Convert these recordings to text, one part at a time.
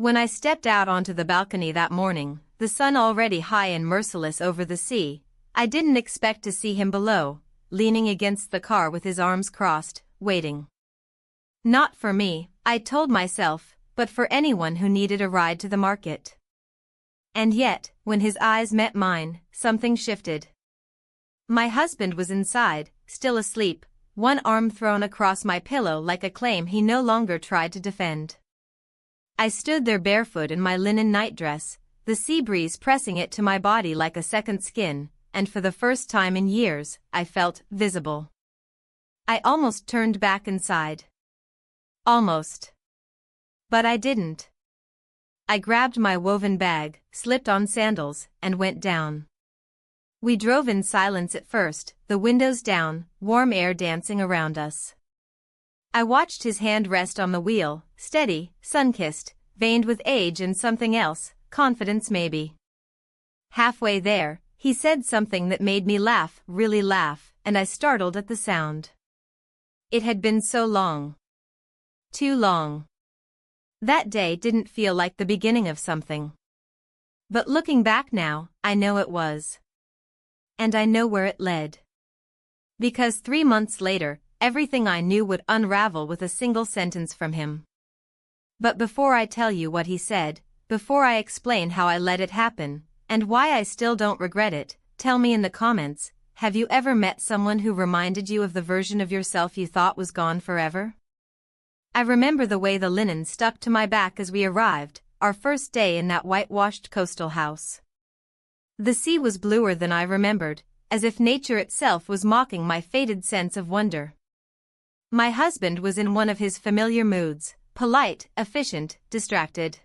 When I stepped out onto the balcony that morning, the sun already high and merciless over the sea, I didn't expect to see him below, leaning against the car with his arms crossed, waiting. Not for me, I told myself, but for anyone who needed a ride to the market. And yet, when his eyes met mine, something shifted. My husband was inside, still asleep, one arm thrown across my pillow like a claim he no longer tried to defend. I stood there barefoot in my linen nightdress, the sea breeze pressing it to my body like a second skin, and for the first time in years, I felt visible. I almost turned back inside. Almost. But I didn't. I grabbed my woven bag, slipped on sandals, and went down. We drove in silence at first, the windows down, warm air dancing around us. I watched his hand rest on the wheel, steady, sun-kissed, veined with age and something else, confidence maybe. Halfway there, he said something that made me laugh, really laugh, and I startled at the sound. It had been so long. Too long. That day didn't feel like the beginning of something. But looking back now, I know it was. And I know where it led. Because 3 months later, everything I knew would unravel with a single sentence from him. But before I tell you what he said, before I explain how I let it happen, and why I still don't regret it, tell me in the comments, have you ever met someone who reminded you of the version of yourself you thought was gone forever? I remember the way the linen stuck to my back as we arrived, our first day in that whitewashed coastal house. The sea was bluer than I remembered, as if nature itself was mocking my faded sense of wonder. My husband was in one of his familiar moods, polite, efficient, distracted.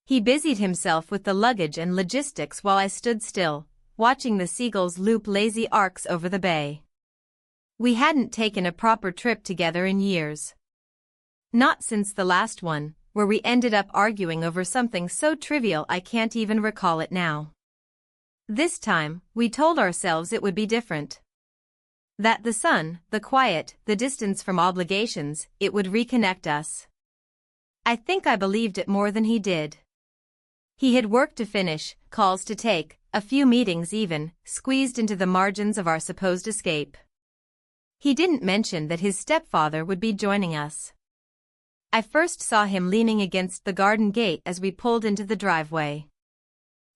He busied himself with the luggage and logistics while I stood still, watching the seagulls loop lazy arcs over the bay. We hadn't taken a proper trip together in years. Not since the last one, where we ended up arguing over something so trivial I can't even recall it now. This time, we told ourselves it would be different. That the sun, the quiet, the distance from obligations, it would reconnect us. I think I believed it more than he did. He had work to finish, calls to take, a few meetings even, squeezed into the margins of our supposed escape. He didn't mention that his stepfather would be joining us. I first saw him leaning against the garden gate as we pulled into the driveway.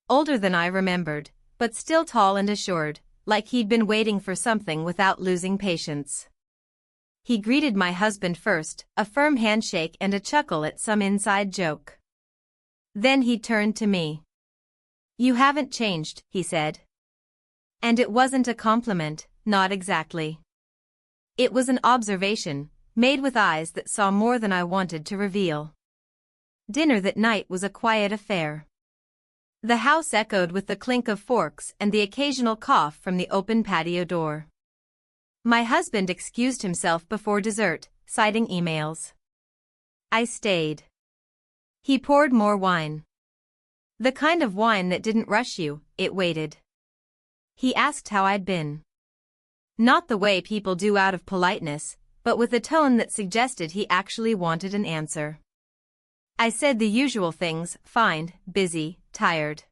Older than I remembered, but still tall and assured, like he'd been waiting for something without losing patience. He greeted my husband first, a firm handshake and a chuckle at some inside joke. Then he turned to me. "You haven't changed," he said. And it wasn't a compliment, not exactly. It was an observation, made with eyes that saw more than I wanted to reveal. Dinner that night was a quiet affair. The house echoed with the clink of forks and the occasional cough from the open patio door. My husband excused himself before dessert, citing emails. I stayed. He poured more wine. The kind of wine that didn't rush you, it waited. He asked how I'd been. Not the way people do out of politeness, but with a tone that suggested he actually wanted an answer. I said the usual things, fine, busy, tired.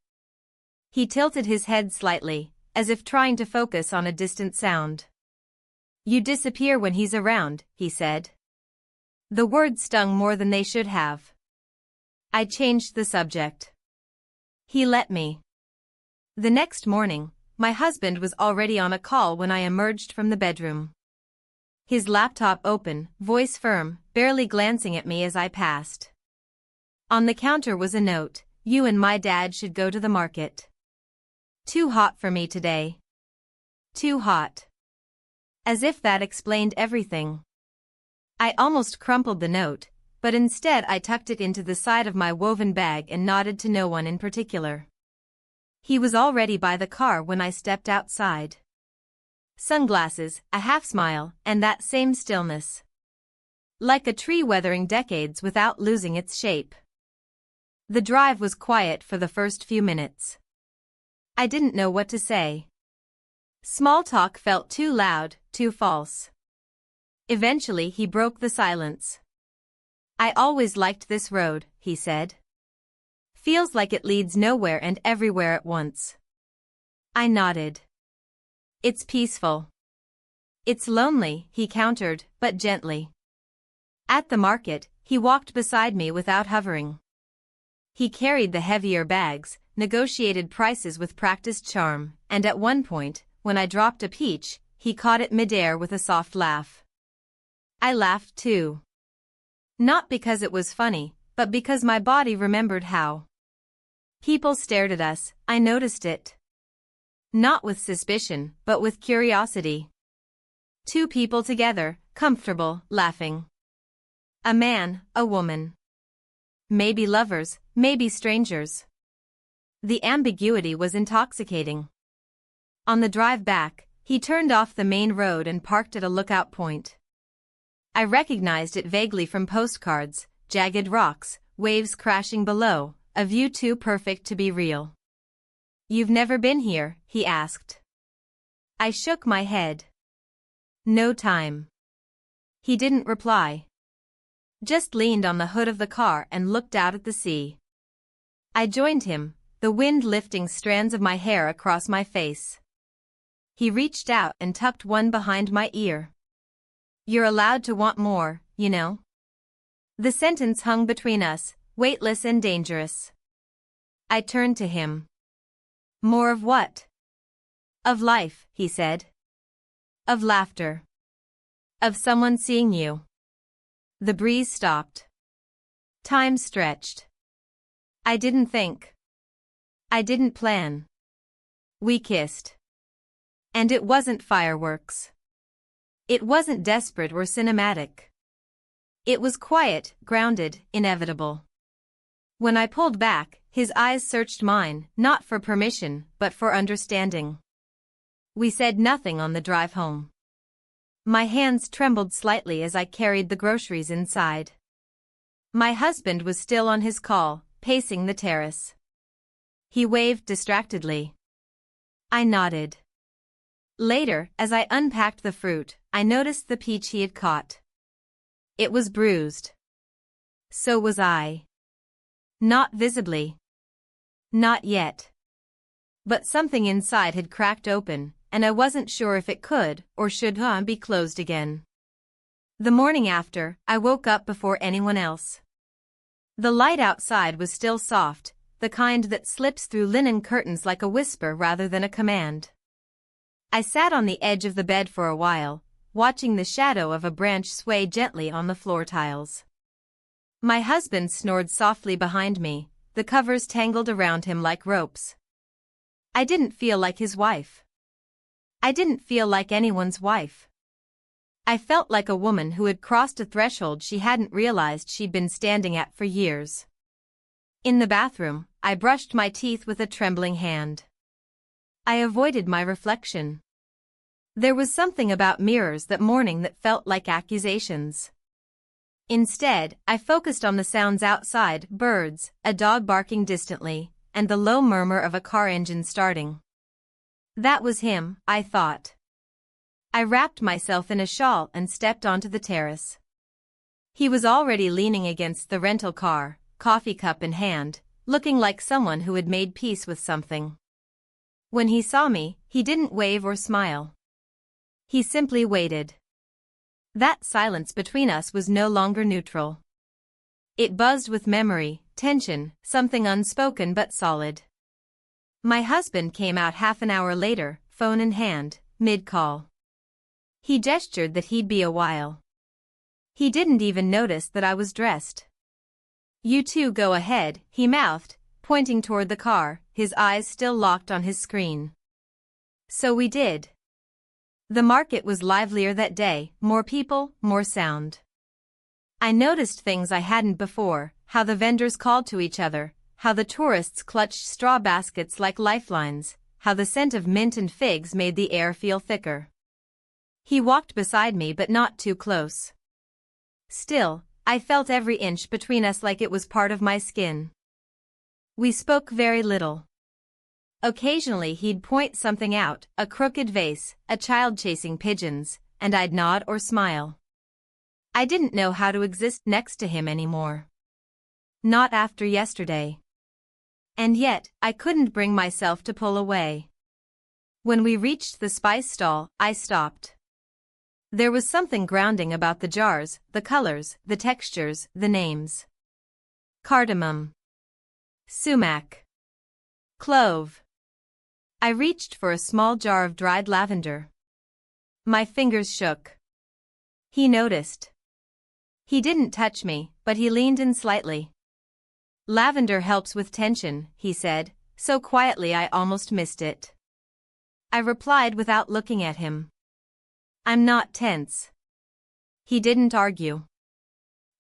He tilted his head slightly, as if trying to focus on a distant sound. "You disappear when he's around," he said. The words stung more than they should have. I changed the subject. He let me. The next morning, my husband was already on a call when I emerged from the bedroom. His laptop open, voice firm, barely glancing at me as I passed. On the counter was a note, "You and my dad should go to the market. Too hot for me today. Too hot." As if that explained everything. I almost crumpled the note, but instead I tucked it into the side of my woven bag and nodded to no one in particular. He was already by the car when I stepped outside. Sunglasses, a half smile, and that same stillness. Like a tree weathering decades without losing its shape. The drive was quiet for the first few minutes. I didn't know what to say. Small talk felt too loud, too false. Eventually he broke the silence. "I always liked this road," he said. Feels like it leads nowhere and everywhere at once. I nodded. It's peaceful. It's lonely, he countered, but gently. At the market, he walked beside me without hovering. He carried the heavier bags, negotiated prices with practiced charm, and at one point, when I dropped a peach, he caught it midair with a soft laugh. I laughed too. Not because it was funny, but because my body remembered how. People stared at us, I noticed it. Not with suspicion, but with curiosity. Two people together, comfortable, laughing. A man, a woman. Maybe lovers, maybe strangers. The ambiguity was intoxicating. On the drive back, he turned off the main road and parked at a lookout point. I recognized it vaguely from postcards, jagged rocks, waves crashing below, a view too perfect to be real. You've never been here, he asked. I shook my head. No time. He didn't reply. Just leaned on the hood of the car and looked out at the sea. I joined him, the wind lifting strands of my hair across my face. He reached out and tucked one behind my ear. You're allowed to want more, you know. The sentence hung between us, weightless and dangerous. I turned to him. More of what? Of life, he said. Of laughter. Of someone seeing you. The breeze stopped. Time stretched. I didn't think. I didn't plan. We kissed. And it wasn't fireworks. It wasn't desperate or cinematic. It was quiet, grounded, inevitable. When I pulled back, his eyes searched mine, not for permission, but for understanding. We said nothing on the drive home. My hands trembled slightly as I carried the groceries inside. My husband was still on his call, pacing the terrace. He waved distractedly. I nodded. Later, as I unpacked the fruit, I noticed the peach he had caught. It was bruised. So was I. Not visibly. Not yet. But something inside had cracked open, and I wasn't sure if it could or should be closed again. The morning after, I woke up before anyone else. The light outside was still soft, the kind that slips through linen curtains like a whisper rather than a command. I sat on the edge of the bed for a while, watching the shadow of a branch sway gently on the floor tiles. My husband snored softly behind me, the covers tangled around him like ropes. I didn't feel like his wife. I didn't feel like anyone's wife. I felt like a woman who had crossed a threshold she hadn't realized she'd been standing at for years. In the bathroom, I brushed my teeth with a trembling hand. I avoided my reflection. There was something about mirrors that morning that felt like accusations. Instead, I focused on the sounds outside, birds, a dog barking distantly, and the low murmur of a car engine starting. That was him, I thought. I wrapped myself in a shawl and stepped onto the terrace. He was already leaning against the rental car, coffee cup in hand, looking like someone who had made peace with something. When he saw me, he didn't wave or smile. He simply waited. That silence between us was no longer neutral. It buzzed with memory, tension, something unspoken but solid. My husband came out half an hour later, phone in hand, mid-call. He gestured that he'd be a while. He didn't even notice that I was dressed. You two go ahead, he mouthed, pointing toward the car, his eyes still locked on his screen. So we did. The market was livelier that day, more people, more sound. I noticed things I hadn't before, how the vendors called to each other, how the tourists clutched straw baskets like lifelines, how the scent of mint and figs made the air feel thicker. He walked beside me but not too close. Still, I felt every inch between us like it was part of my skin. We spoke very little. Occasionally he'd point something out, a crooked vase, a child chasing pigeons, and I'd nod or smile. I didn't know how to exist next to him anymore. Not after yesterday. And yet, I couldn't bring myself to pull away. When we reached the spice stall, I stopped. There was something grounding about the jars, the colors, the textures, the names. Cardamom. Sumac. Clove. I reached for a small jar of dried lavender. My fingers shook. He noticed. He didn't touch me, but he leaned in slightly. Lavender helps with tension, he said, so quietly I almost missed it. I replied without looking at him. I'm not tense. He didn't argue.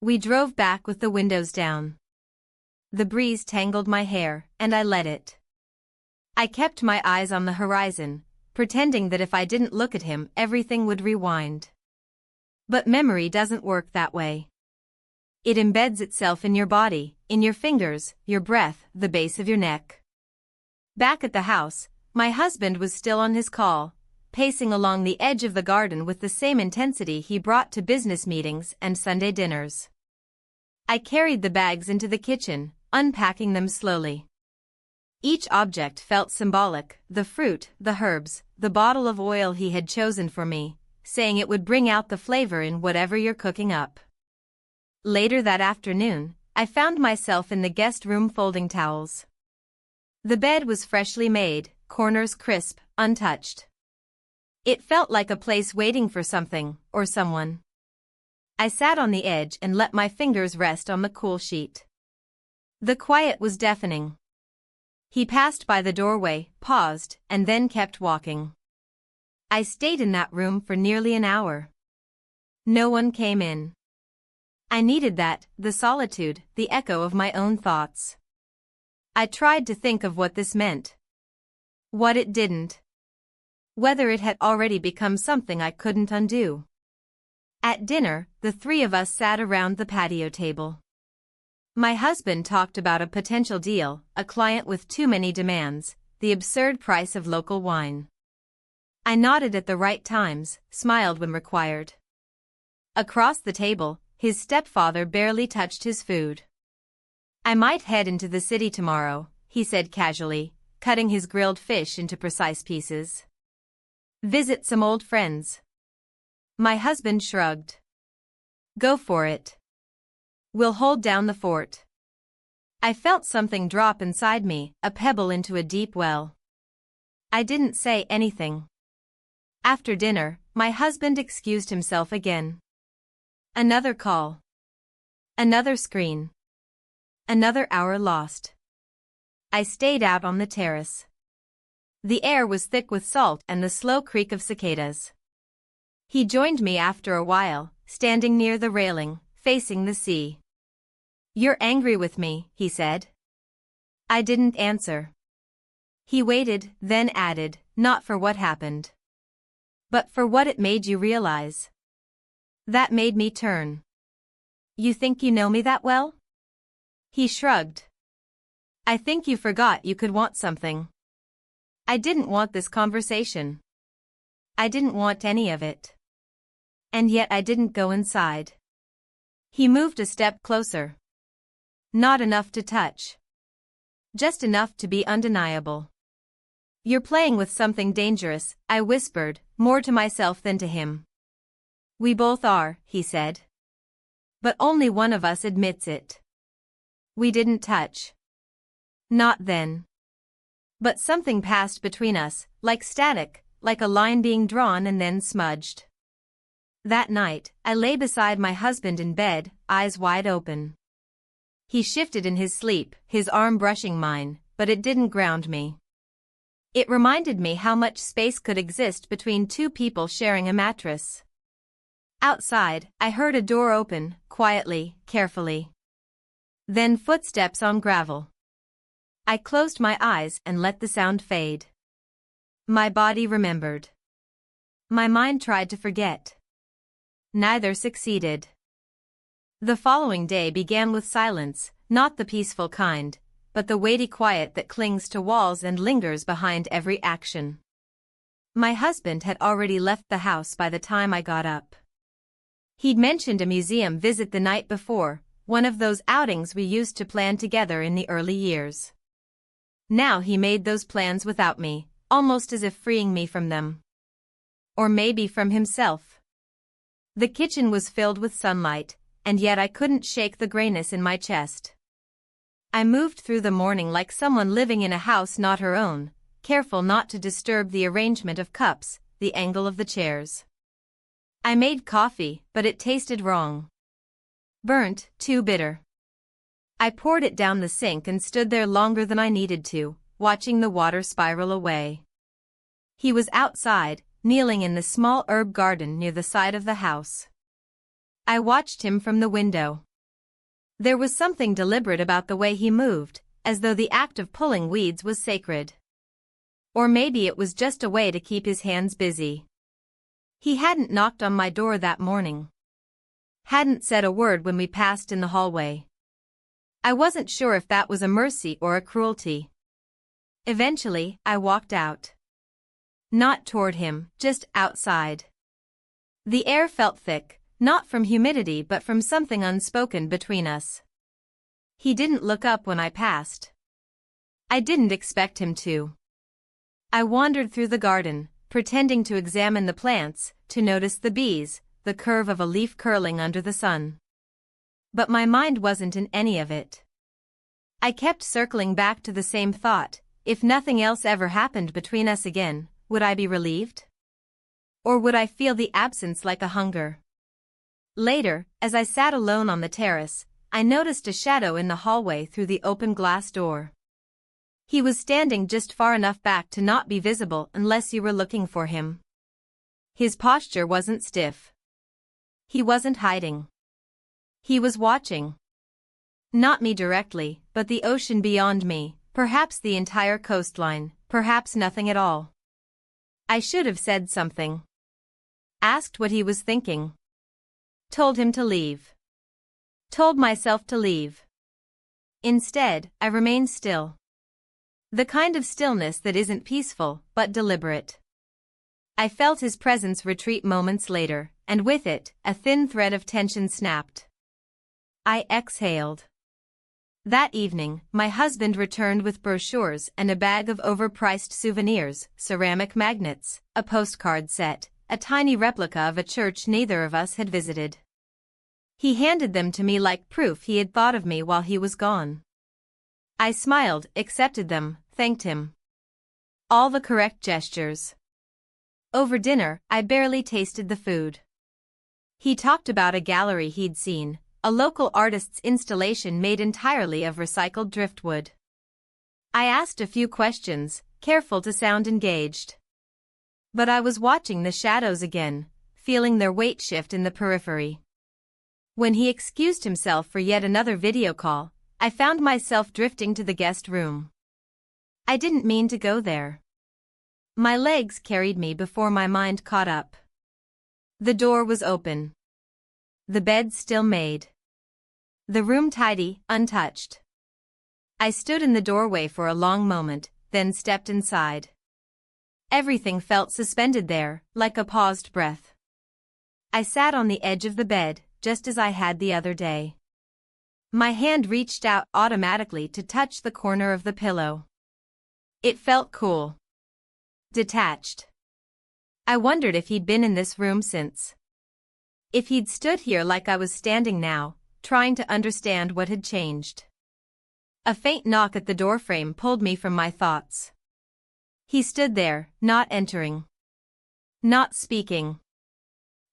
We drove back with the windows down. The breeze tangled my hair, and I let it. I kept my eyes on the horizon, pretending that if I didn't look at him, everything would rewind. But memory doesn't work that way. It embeds itself in your body, in your fingers, your breath, the base of your neck. Back at the house, my husband was still on his call, pacing along the edge of the garden with the same intensity he brought to business meetings and Sunday dinners. I carried the bags into the kitchen, unpacking them slowly. Each object felt symbolic, the fruit, the herbs, the bottle of oil he had chosen for me, saying it would bring out the flavor in whatever you're cooking up. Later that afternoon, I found myself in the guest room folding towels. The bed was freshly made, corners crisp, untouched. It felt like a place waiting for something, or someone. I sat on the edge and let my fingers rest on the cool sheet. The quiet was deafening. He passed by the doorway, paused, and then kept walking. I stayed in that room for nearly an hour. No one came in. I needed that, the solitude, the echo of my own thoughts. I tried to think of what this meant. What it didn't. Whether it had already become something I couldn't undo. At dinner, the three of us sat around the patio table. My husband talked about a potential deal, a client with too many demands, the absurd price of local wine. I nodded at the right times, smiled when required. Across the table, his stepfather barely touched his food. I might head into the city tomorrow, he said casually, cutting his grilled fish into precise pieces. Visit some old friends. My husband shrugged. Go for it. We'll hold down the fort. I felt something drop inside me, a pebble into a deep well. I didn't say anything. After dinner, my husband excused himself again. Another call. Another screen. Another hour lost. I stayed out on the terrace. The air was thick with salt and the slow creak of cicadas. He joined me after a while, standing near the railing, facing the sea. You're angry with me, he said. I didn't answer. He waited, then added, not for what happened, but for what it made you realize. That made me turn. You think you know me that well? He shrugged. I think you forgot you could want something. I didn't want this conversation. I didn't want any of it. And yet I didn't go inside. He moved a step closer. Not enough to touch. Just enough to be undeniable. You're playing with something dangerous, I whispered, more to myself than to him. We both are, he said. But only one of us admits it. We didn't touch. Not then. But something passed between us, like static, like a line being drawn and then smudged. That night, I lay beside my husband in bed, eyes wide open. He shifted in his sleep, his arm brushing mine, but it didn't ground me. It reminded me how much space could exist between two people sharing a mattress. Outside, I heard a door open, quietly, carefully. Then footsteps on gravel. I closed my eyes and let the sound fade. My body remembered. My mind tried to forget. Neither succeeded. The following day began with silence, not the peaceful kind, but the weighty quiet that clings to walls and lingers behind every action. My husband had already left the house by the time I got up. He'd mentioned a museum visit the night before, one of those outings we used to plan together in the early years. Now he made those plans without me, almost as if freeing me from them. Or maybe from himself. The kitchen was filled with sunlight, and yet I couldn't shake the grayness in my chest. I moved through the morning like someone living in a house not her own, careful not to disturb the arrangement of cups, the angle of the chairs. I made coffee, but it tasted wrong. Burnt, too bitter. I poured it down the sink and stood there longer than I needed to, watching the water spiral away. He was outside, kneeling in the small herb garden near the side of the house. I watched him from the window. There was something deliberate about the way he moved, as though the act of pulling weeds was sacred. Or maybe it was just a way to keep his hands busy. He hadn't knocked on my door that morning. Hadn't said a word when we passed in the hallway. I wasn't sure if that was a mercy or a cruelty. Eventually, I walked out. Not toward him, just outside. The air felt thick, not from humidity but from something unspoken between us. He didn't look up when I passed. I didn't expect him to. I wandered through the garden, pretending to examine the plants, to notice the bees, the curve of a leaf curling under the sun. But my mind wasn't in any of it. I kept circling back to the same thought: if nothing else ever happened between us again, would I be relieved? Or would I feel the absence like a hunger? Later, as I sat alone on the terrace, I noticed a shadow in the hallway through the open glass door. He was standing just far enough back to not be visible unless you were looking for him. His posture wasn't stiff. He wasn't hiding. He was watching. Not me directly, but the ocean beyond me, perhaps the entire coastline, perhaps nothing at all. I should have said something. Asked what he was thinking. Told him to leave. Told myself to leave. Instead, I remained still. The kind of stillness that isn't peaceful, but deliberate. I felt his presence retreat moments later, and with it, a thin thread of tension snapped. I exhaled. That evening, my husband returned with brochures and a bag of overpriced souvenirs, ceramic magnets, a postcard set, a tiny replica of a church neither of us had visited. He handed them to me like proof he had thought of me while he was gone. I smiled, accepted them, thanked him. All the correct gestures. Over dinner, I barely tasted the food. He talked about a gallery he'd seen, a local artist's installation made entirely of recycled driftwood. I asked a few questions, careful to sound engaged. But I was watching the shadows again, feeling their weight shift in the periphery. When he excused himself for yet another video call, I found myself drifting to the guest room. I didn't mean to go there. My legs carried me before my mind caught up. The door was open. The bed still made. The room tidy, untouched. I stood in the doorway for a long moment, then stepped inside. Everything felt suspended there, like a paused breath. I sat on the edge of the bed, just as I had the other day. My hand reached out automatically to touch the corner of the pillow. It felt cool. Detached. I wondered if he'd been in this room since. If he'd stood here like I was standing now, trying to understand what had changed. A faint knock at the doorframe pulled me from my thoughts. He stood there, not entering. Not speaking.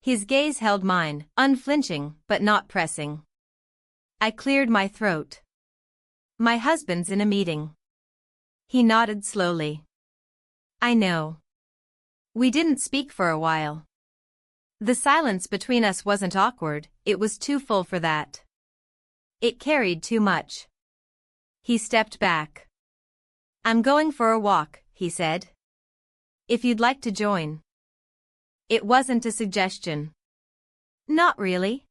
His gaze held mine, unflinching, but not pressing. I cleared my throat. My husband's in a meeting. He nodded slowly. I know. We didn't speak for a while. The silence between us wasn't awkward, it was too full for that. It carried too much. He stepped back. I'm going for a walk, he said. If you'd like to join. It wasn't a suggestion. Not really.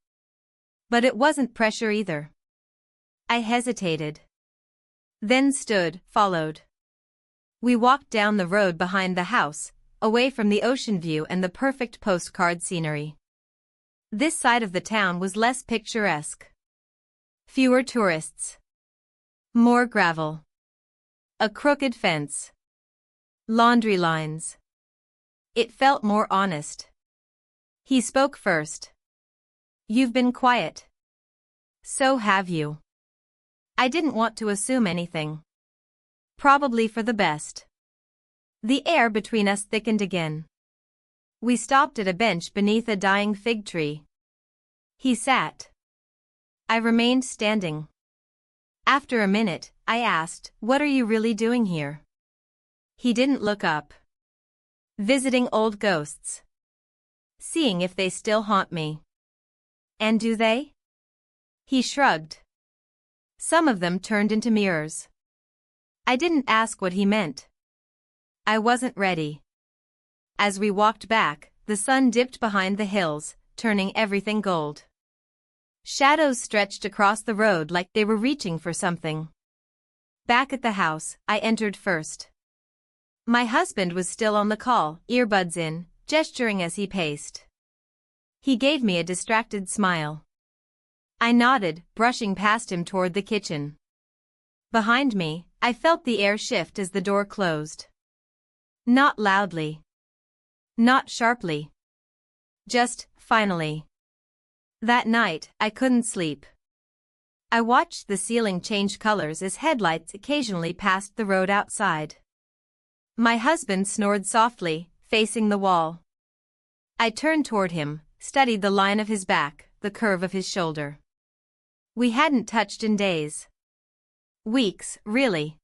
But it wasn't pressure either. I hesitated. Then stood, followed. We walked down the road behind the house, away from the ocean view and the perfect postcard scenery. This side of the town was less picturesque. Fewer tourists. More gravel. A crooked fence. Laundry lines. It felt more honest. He spoke first. "You've been quiet." "So have you." I didn't want to assume anything. Probably for the best. The air between us thickened again. We stopped at a bench beneath a dying fig tree. He sat. I remained standing. After a minute, I asked, "What are you really doing here?" He didn't look up. "Visiting old ghosts. Seeing if they still haunt me." "And do they?" He shrugged. "Some of them turned into mirrors." I didn't ask what he meant. I wasn't ready. As we walked back, the sun dipped behind the hills, turning everything gold. Shadows stretched across the road like they were reaching for something. Back at the house, I entered first. My husband was still on the call, earbuds in, gesturing as he paced. He gave me a distracted smile. I nodded, brushing past him toward the kitchen. Behind me, I felt the air shift as the door closed. Not loudly. Not sharply. Just, finally. That night, I couldn't sleep. I watched the ceiling change colors as headlights occasionally passed the road outside. My husband snored softly, facing the wall. I turned toward him, studied the line of his back, the curve of his shoulder. We hadn't touched in days. Weeks, really.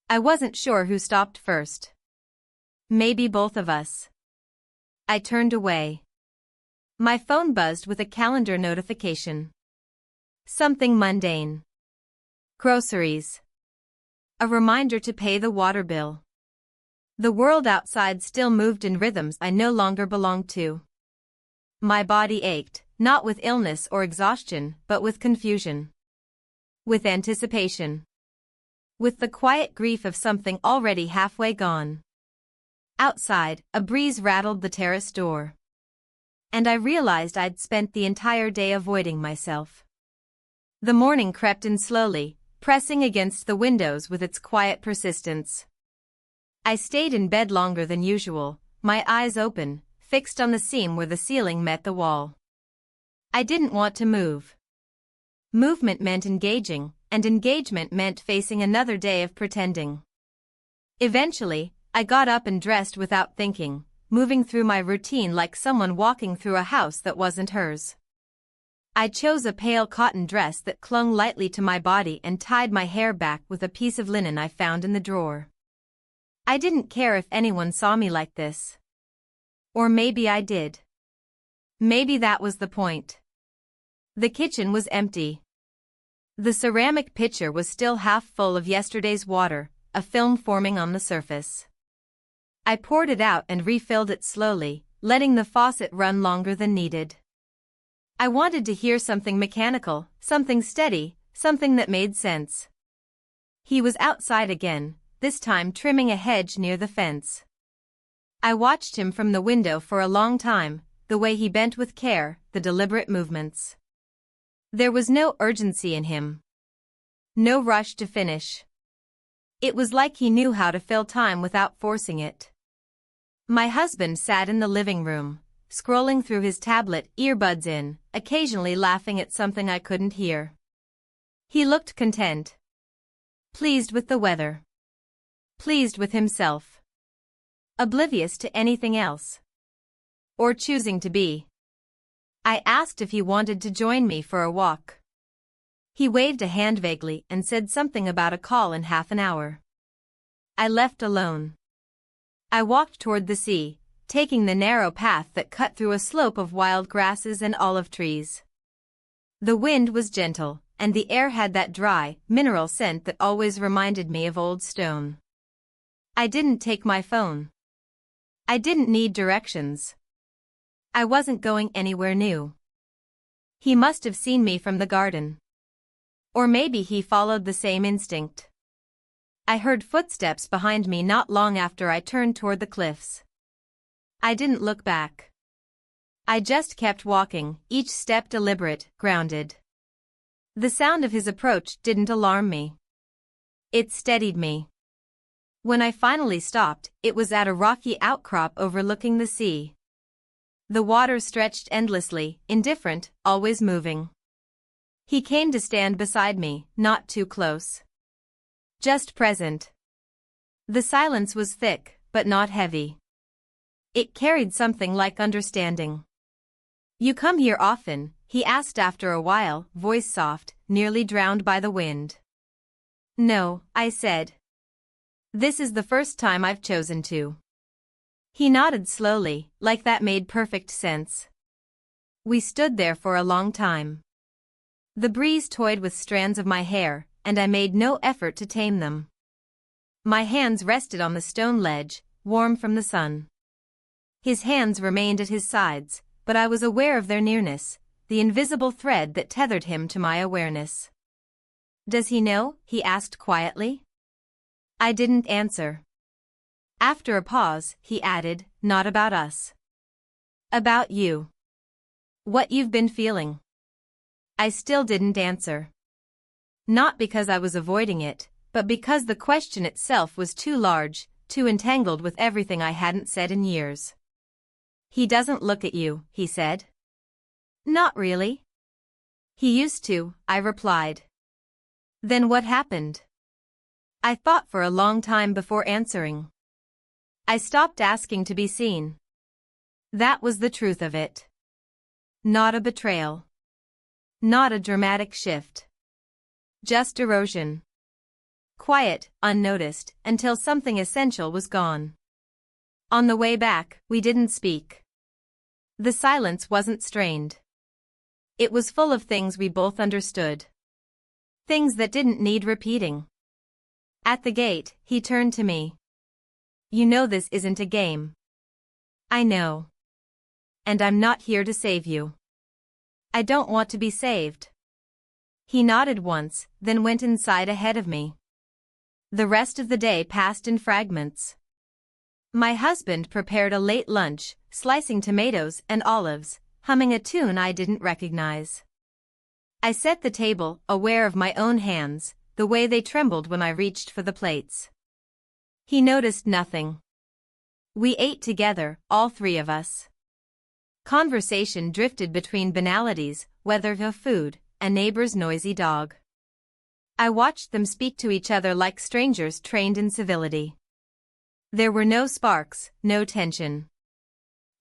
I wasn't sure who stopped first. Maybe both of us. I turned away. My phone buzzed with a calendar notification. Something mundane. Groceries. A reminder to pay the water bill. The world outside still moved in rhythms I no longer belonged to. My body ached, not with illness or exhaustion, but with confusion. With anticipation. With the quiet grief of something already halfway gone. Outside, a breeze rattled the terrace door. And I realized I'd spent the entire day avoiding myself. The morning crept in slowly, pressing against the windows with its quiet persistence. I stayed in bed longer than usual, my eyes open, fixed on the seam where the ceiling met the wall. I didn't want to move. Movement meant engaging, and engagement meant facing another day of pretending. Eventually, I got up and dressed without thinking, moving through my routine like someone walking through a house that wasn't hers. I chose a pale cotton dress that clung lightly to my body and tied my hair back with a piece of linen I found in the drawer. I didn't care if anyone saw me like this. Or maybe I did. Maybe that was the point. The kitchen was empty. The ceramic pitcher was still half full of yesterday's water, a film forming on the surface. I poured it out and refilled it slowly, letting the faucet run longer than needed. I wanted to hear something mechanical, something steady, something that made sense. He was outside again, this time trimming a hedge near the fence. I watched him from the window for a long time, the way he bent with care, the deliberate movements. There was no urgency in him. No rush to finish. It was like he knew how to fill time without forcing it. My husband sat in the living room, scrolling through his tablet, earbuds in, occasionally laughing at something I couldn't hear. He looked content. Pleased with the weather. Pleased with himself. Oblivious to anything else. Or choosing to be. I asked if he wanted to join me for a walk. He waved a hand vaguely and said something about a call in half an hour. I left alone. I walked toward the sea, taking the narrow path that cut through a slope of wild grasses and olive trees. The wind was gentle, and the air had that dry, mineral scent that always reminded me of old stone. I didn't take my phone. I didn't need directions. I wasn't going anywhere new. He must have seen me from the garden. Or maybe he followed the same instinct. I heard footsteps behind me not long after I turned toward the cliffs. I didn't look back. I just kept walking, each step deliberate, grounded. The sound of his approach didn't alarm me. It steadied me. When I finally stopped, it was at a rocky outcrop overlooking the sea. The water stretched endlessly, indifferent, always moving. He came to stand beside me, not too close. Just present. The silence was thick, but not heavy. It carried something like understanding. "You come here often?" he asked after a while, voice soft, nearly drowned by the wind. "No," I said. "This is the first time I've chosen to." He nodded slowly, like that made perfect sense. We stood there for a long time. The breeze toyed with strands of my hair, and I made no effort to tame them. My hands rested on the stone ledge, warm from the sun. His hands remained at his sides, but I was aware of their nearness, the invisible thread that tethered him to my awareness. "Does he know?" he asked quietly. I didn't answer. After a pause, he added, "Not about us. About you. What you've been feeling." I still didn't answer. Not because I was avoiding it, but because the question itself was too large, too entangled with everything I hadn't said in years. "He doesn't look at you," he said. "Not really." "He used to," I replied. "Then what happened?" I thought for a long time before answering. I stopped asking to be seen. That was the truth of it. Not a betrayal. Not a dramatic shift. Just erosion. Quiet, unnoticed, until something essential was gone. On the way back, we didn't speak. The silence wasn't strained. It was full of things we both understood. Things that didn't need repeating. At the gate, he turned to me. "You know this isn't a game." "I know. And I'm not here to save you." "I don't want to be saved." He nodded once, then went inside ahead of me. The rest of the day passed in fragments. My husband prepared a late lunch, slicing tomatoes and olives, humming a tune I didn't recognize. I set the table, aware of my own hands, the way they trembled when I reached for the plates. He noticed nothing. We ate together, all three of us. Conversation drifted between banalities, whether of food, a neighbor's noisy dog. I watched them speak to each other like strangers trained in civility. There were no sparks, no tension.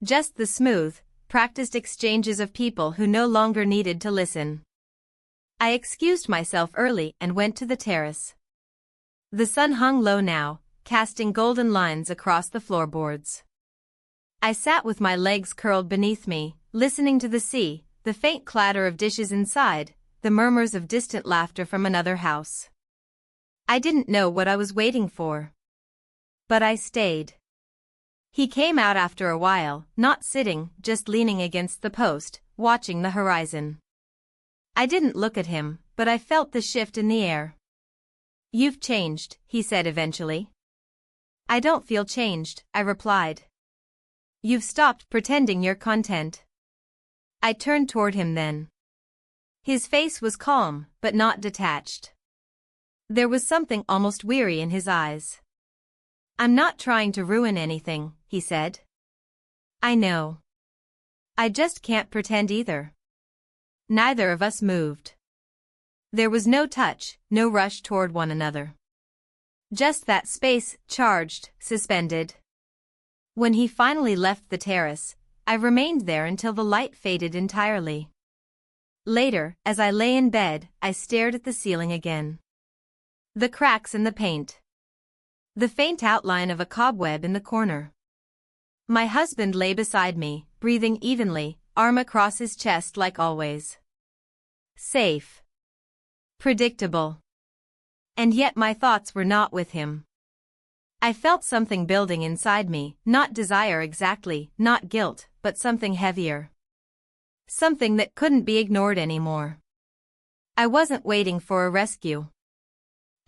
Just the smooth, practiced exchanges of people who no longer needed to listen. I excused myself early and went to the terrace. The sun hung low now, casting golden lines across the floorboards. I sat with my legs curled beneath me, listening to the sea, the faint clatter of dishes inside, the murmurs of distant laughter from another house. I didn't know what I was waiting for. But I stayed. He came out after a while, not sitting, just leaning against the post, watching the horizon. I didn't look at him, but I felt the shift in the air. "You've changed," he said eventually. "I don't feel changed," I replied. "You've stopped pretending you're content." I turned toward him then. His face was calm, but not detached. There was something almost weary in his eyes. "I'm not trying to ruin anything," he said. "I know. I just can't pretend either." Neither of us moved. There was no touch, no rush toward one another. Just that space, charged, suspended. When he finally left the terrace, I remained there until the light faded entirely. Later, as I lay in bed, I stared at the ceiling again. The cracks in the paint. The faint outline of a cobweb in the corner. My husband lay beside me, breathing evenly, arm across his chest like always. Safe. Predictable. And yet my thoughts were not with him. I felt something building inside me, not desire exactly, not guilt, but something heavier. Something that couldn't be ignored anymore. I wasn't waiting for a rescue.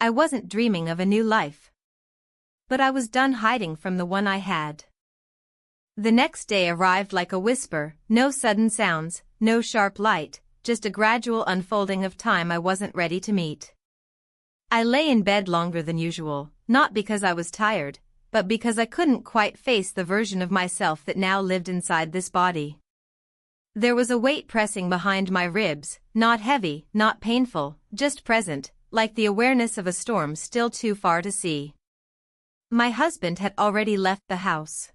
I wasn't dreaming of a new life. But I was done hiding from the one I had. The next day arrived like a whisper, no sudden sounds, no sharp light, just a gradual unfolding of time I wasn't ready to meet. I lay in bed longer than usual, not because I was tired, but because I couldn't quite face the version of myself that now lived inside this body. There was a weight pressing behind my ribs, not heavy, not painful, just present, like the awareness of a storm still too far to see. My husband had already left the house.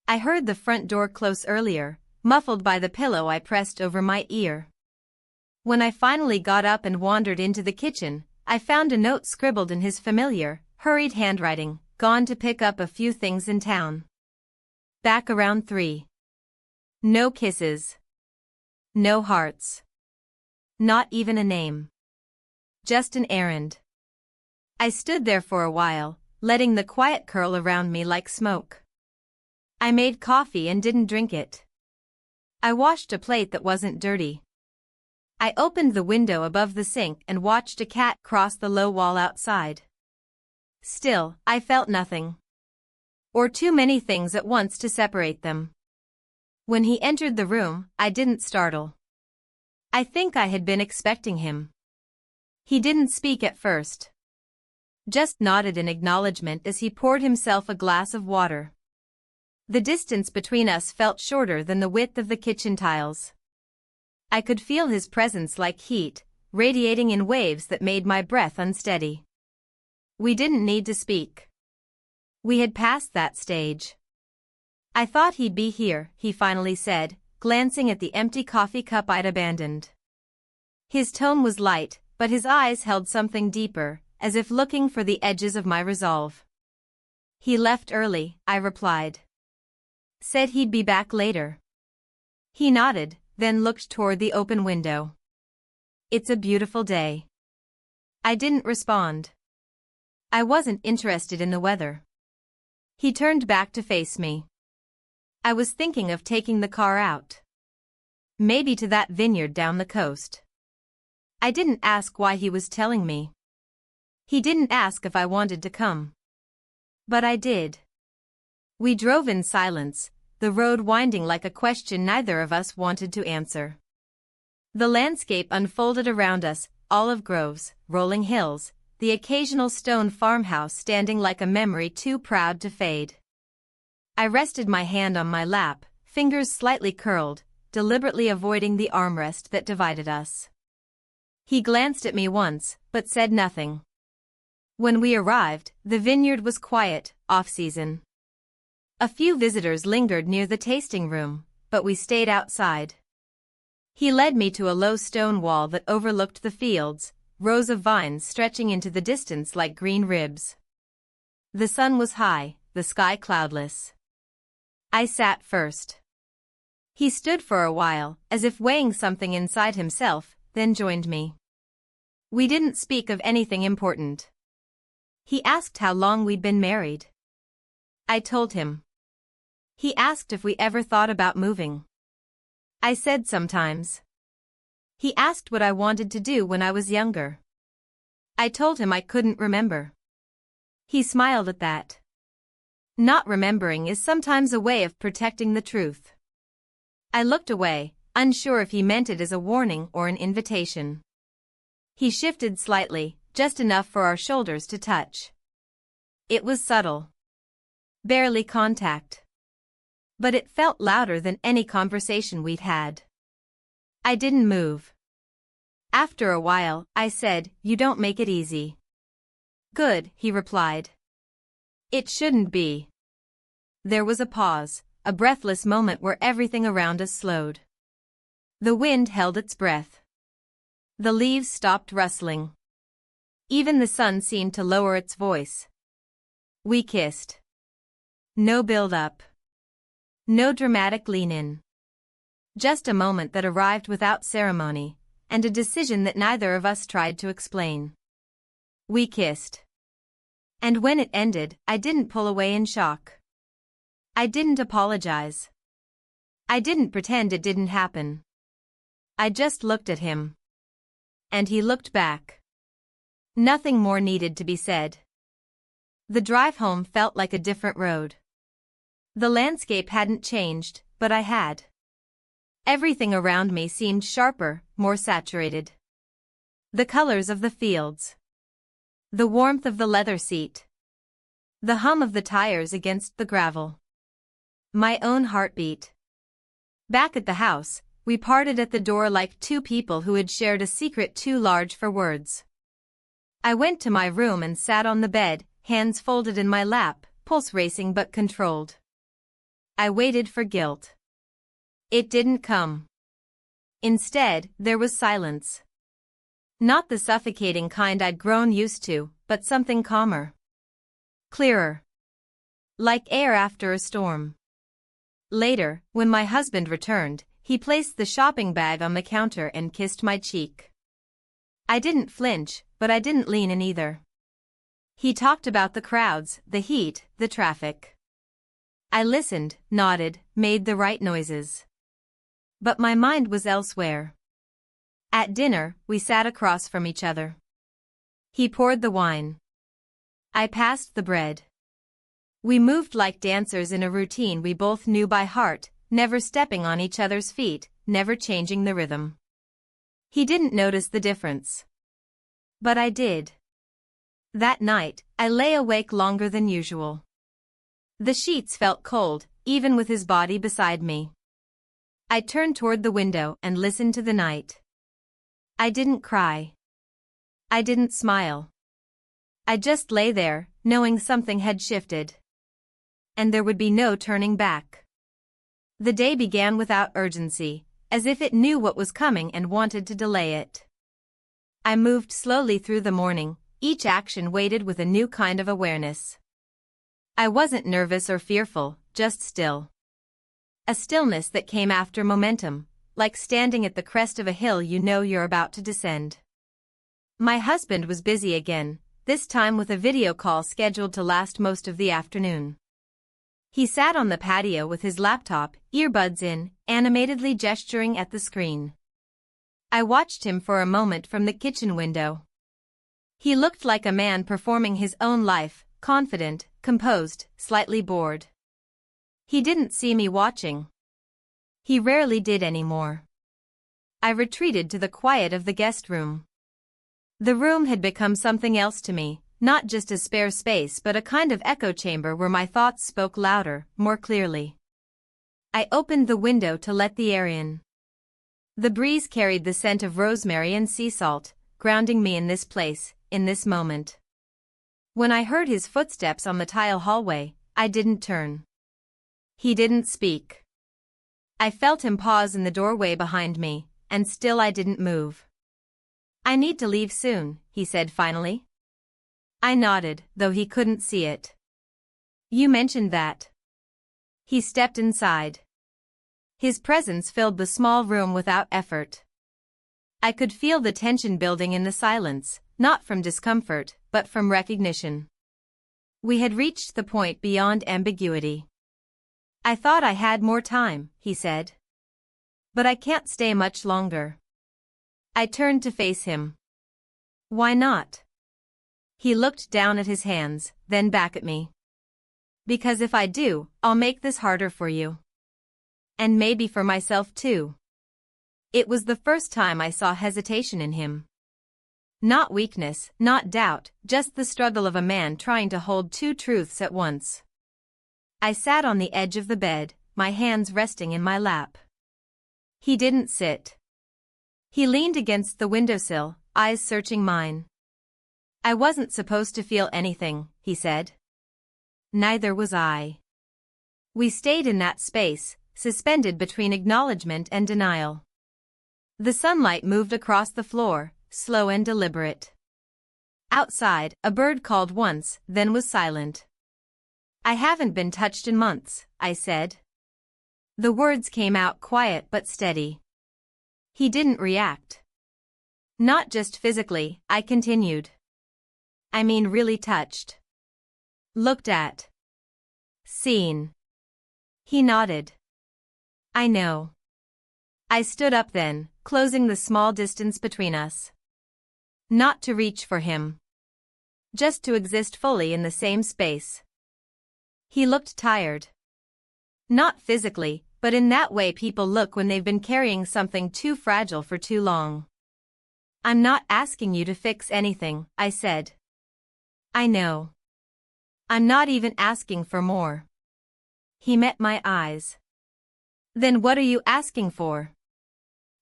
I heard the front door close earlier, muffled by the pillow I pressed over my ear. When I finally got up and wandered into the kitchen, I found a note scribbled in his familiar, hurried handwriting, gone to pick up a few things in town. Back around 3. No kisses. No hearts. Not even a name. Just an errand. I stood there for a while, letting the quiet curl around me like smoke. I made coffee and didn't drink it. I washed a plate that wasn't dirty. I opened the window above the sink and watched a cat cross the low wall outside. Still, I felt nothing. Or too many things at once to separate them. When he entered the room, I didn't startle. I think I had been expecting him. He didn't speak at first. Just nodded in acknowledgement as he poured himself a glass of water. The distance between us felt shorter than the width of the kitchen tiles. I could feel his presence like heat, radiating in waves that made my breath unsteady. We didn't need to speak. We had passed that stage. I thought he'd be here, he finally said, glancing at the empty coffee cup I'd abandoned. His tone was light, but his eyes held something deeper, as if looking for the edges of my resolve. He left early, I replied. Said he'd be back later. He nodded, then looked toward the open window. It's a beautiful day. I didn't respond. I wasn't interested in the weather. He turned back to face me. I was thinking of taking the car out. Maybe to that vineyard down the coast. I didn't ask why he was telling me. He didn't ask if I wanted to come. But I did. We drove in silence, the road winding like a question neither of us wanted to answer. The landscape unfolded around us, olive groves, rolling hills, the occasional stone farmhouse standing like a memory too proud to fade. I rested my hand on my lap, fingers slightly curled, deliberately avoiding the armrest that divided us. He glanced at me once, but said nothing. When we arrived, the vineyard was quiet, off-season. A few visitors lingered near the tasting room, but we stayed outside. He led me to a low stone wall that overlooked the fields, rows of vines stretching into the distance like green ribs. The sun was high, the sky cloudless. I sat first. He stood for a while, as if weighing something inside himself, then joined me. We didn't speak of anything important. He asked how long we'd been married. I told him. He asked if we ever thought about moving. I said sometimes. He asked what I wanted to do when I was younger. I told him I couldn't remember. He smiled at that. Not remembering is sometimes a way of protecting the truth. I looked away, unsure if he meant it as a warning or an invitation. He shifted slightly, just enough for our shoulders to touch. It was subtle. Barely contact. But it felt louder than any conversation we'd had. I didn't move. After a while, I said, "You don't make it easy." "Good," he replied. "It shouldn't be." There was a pause, a breathless moment where everything around us slowed. The wind held its breath. The leaves stopped rustling. Even the sun seemed to lower its voice. We kissed. No build-up. No dramatic lean-in. Just a moment that arrived without ceremony, and a decision that neither of us tried to explain. We kissed. And when it ended, I didn't pull away in shock. I didn't apologize. I didn't pretend it didn't happen. I just looked at him. And he looked back. Nothing more needed to be said. The drive home felt like a different road. The landscape hadn't changed, but I had. Everything around me seemed sharper, more saturated. The colors of the fields. The warmth of the leather seat. The hum of the tires against the gravel. My own heartbeat. Back at the house, we parted at the door like two people who had shared a secret too large for words. I went to my room and sat on the bed, hands folded in my lap, pulse racing but controlled. I waited for guilt. It didn't come. Instead, there was silence. Not the suffocating kind I'd grown used to, but something calmer. Clearer. Like air after a storm. Later, when my husband returned, he placed the shopping bag on the counter and kissed my cheek. I didn't flinch, but I didn't lean in either. He talked about the crowds, the heat, the traffic. I listened, nodded, made the right noises. But my mind was elsewhere. At dinner, we sat across from each other. He poured the wine. I passed the bread. We moved like dancers in a routine we both knew by heart, never stepping on each other's feet, never changing the rhythm. He didn't notice the difference. But I did. That night, I lay awake longer than usual. The sheets felt cold, even with his body beside me. I turned toward the window and listened to the night. I didn't cry. I didn't smile. I just lay there, knowing something had shifted. And there would be no turning back. The day began without urgency, as if it knew what was coming and wanted to delay it. I moved slowly through the morning, each action weighted with a new kind of awareness. I wasn't nervous or fearful, just still. A stillness that came after momentum, like standing at the crest of a hill you know you're about to descend. My husband was busy again, this time with a video call scheduled to last most of the afternoon. He sat on the patio with his laptop, earbuds in, animatedly gesturing at the screen. I watched him for a moment from the kitchen window. He looked like a man performing his own life, confident, composed, slightly bored. He didn't see me watching. He rarely did anymore. I retreated to the quiet of the guest room. The room had become something else to me, not just a spare space but a kind of echo chamber where my thoughts spoke louder, more clearly. I opened the window to let the air in. The breeze carried the scent of rosemary and sea salt, grounding me in this place, in this moment. When I heard his footsteps on the tile hallway, I didn't turn. He didn't speak. I felt him pause in the doorway behind me, and still I didn't move. "I need to leave soon," he said finally. I nodded, though he couldn't see it. "You mentioned that." He stepped inside. His presence filled the small room without effort. I could feel the tension building in the silence, not from discomfort, but from recognition. We had reached the point beyond ambiguity. "I thought I had more time," he said. "But I can't stay much longer." I turned to face him. "Why not?" He looked down at his hands, then back at me. "Because if I do, I'll make this harder for you. And maybe for myself too." It was the first time I saw hesitation in him. Not weakness, not doubt, just the struggle of a man trying to hold two truths at once. I sat on the edge of the bed, my hands resting in my lap. He didn't sit. He leaned against the windowsill, eyes searching mine. "I wasn't supposed to feel anything," he said. Neither was I. We stayed in that space, suspended between acknowledgement and denial. The sunlight moved across the floor, slow and deliberate. Outside, a bird called once, then was silent. "I haven't been touched in months," I said. The words came out quiet but steady. He didn't react. "Not just physically," I continued. "I mean really touched. Looked at. Seen." He nodded. "I know." I stood up then, closing the small distance between us. Not to reach for him. Just to exist fully in the same space. He looked tired. Not physically, but in that way people look when they've been carrying something too fragile for too long. "I'm not asking you to fix anything," I said. "I know." I'm not even asking for more. He met my eyes. Then what are you asking for?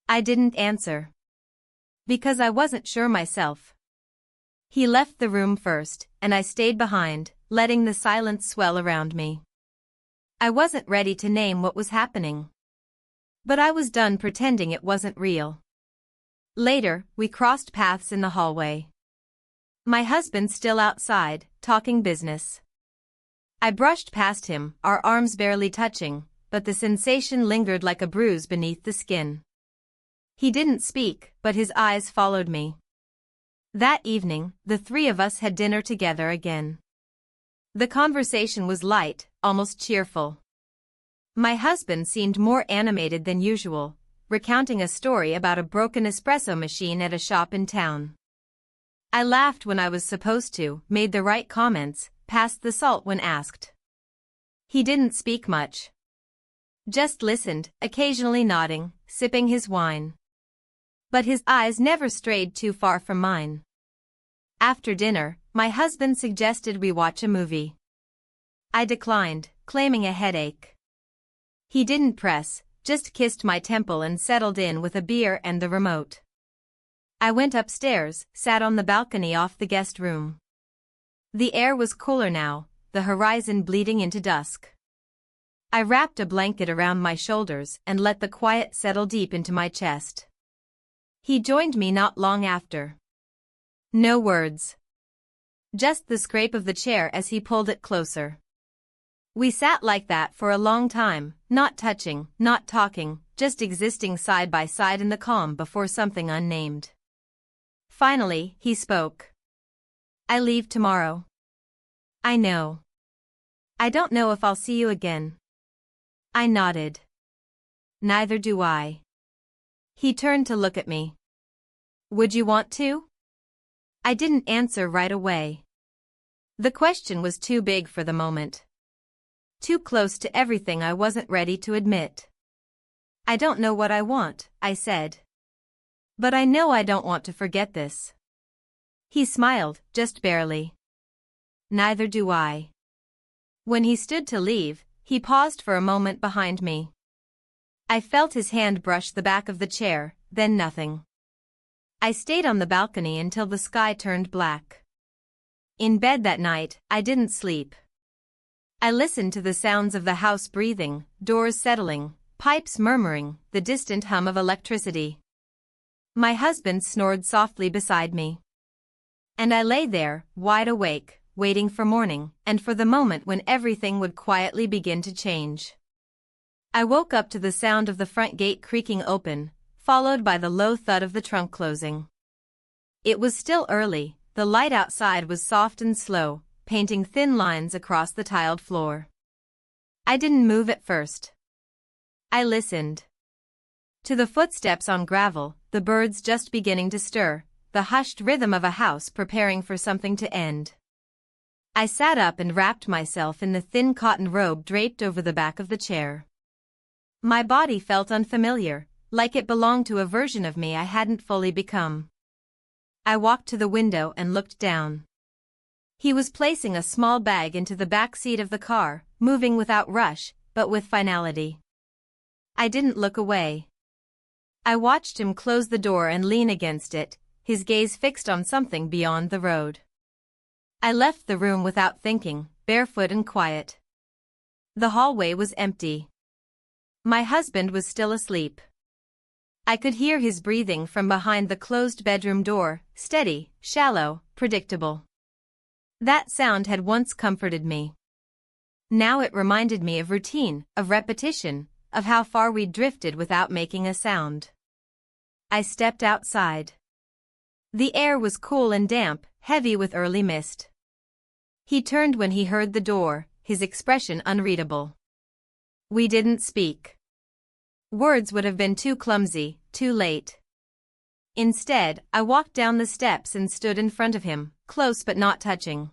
I didn't answer. Because I wasn't sure myself. He left the room first, and I stayed behind, letting the silence swell around me. I wasn't ready to name what was happening. But I was done pretending it wasn't real. Later, we crossed paths in the hallway. My husband still outside, talking business. I brushed past him, our arms barely touching, but the sensation lingered like a bruise beneath the skin. He didn't speak, but his eyes followed me. That evening, the three of us had dinner together again. The conversation was light, almost cheerful. My husband seemed more animated than usual, recounting a story about a broken espresso machine at a shop in town. I laughed when I was supposed to, made the right comments, passed the salt when asked. He didn't speak much. Just listened, occasionally nodding, sipping his wine. But his eyes never strayed too far from mine. After dinner, my husband suggested we watch a movie. I declined, claiming a headache. He didn't press, just kissed my temple and settled in with a beer and the remote. I went upstairs, sat on the balcony off the guest room. The air was cooler now, the horizon bleeding into dusk. I wrapped a blanket around my shoulders and let the quiet settle deep into my chest. He joined me not long after. No words. Just the scrape of the chair as he pulled it closer. We sat like that for a long time, not touching, not talking, just existing side by side in the calm before something unnamed. Finally, he spoke. I leave tomorrow. I know. I don't know if I'll see you again. I nodded. Neither do I. He turned to look at me. Would you want to? I didn't answer right away. The question was too big for the moment. Too close to everything I wasn't ready to admit. I don't know what I want, I said. But I know I don't want to forget this. He smiled, just barely. Neither do I. When he stood to leave, he paused for a moment behind me. I felt his hand brush the back of the chair, then nothing. I stayed on the balcony until the sky turned black. In bed that night, I didn't sleep. I listened to the sounds of the house breathing, doors settling, pipes murmuring, the distant hum of electricity. My husband snored softly beside me. And I lay there, wide awake, waiting for morning, and for the moment when everything would quietly begin to change. I woke up to the sound of the front gate creaking open, followed by the low thud of the trunk closing. It was still early, the light outside was soft and slow, painting thin lines across the tiled floor. I didn't move at first. I listened. To the footsteps on gravel, the birds just beginning to stir, the hushed rhythm of a house preparing for something to end. I sat up and wrapped myself in the thin cotton robe draped over the back of the chair. My body felt unfamiliar, like it belonged to a version of me I hadn't fully become. I walked to the window and looked down. He was placing a small bag into the back seat of the car, moving without rush, but with finality. I didn't look away. I watched him close the door and lean against it, his gaze fixed on something beyond the road. I left the room without thinking, barefoot and quiet. The hallway was empty. My husband was still asleep. I could hear his breathing from behind the closed bedroom door, steady, shallow, predictable. That sound had once comforted me. Now it reminded me of routine, of repetition, of how far we'd drifted without making a sound. I stepped outside. The air was cool and damp, heavy with early mist. He turned when he heard the door, his expression unreadable. We didn't speak. Words would have been too clumsy, too late. Instead, I walked down the steps and stood in front of him, close but not touching.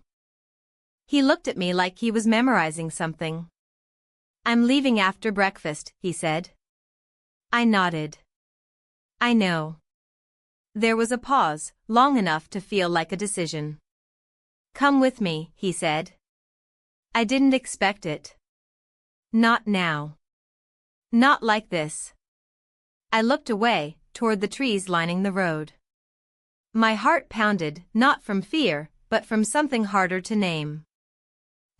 He looked at me like he was memorizing something. I'm leaving after breakfast, he said. I nodded. I know. There was a pause, long enough to feel like a decision. Come with me, he said. I didn't expect it. Not now. Not like this. I looked away, toward the trees lining the road. My heart pounded, not from fear, but from something harder to name.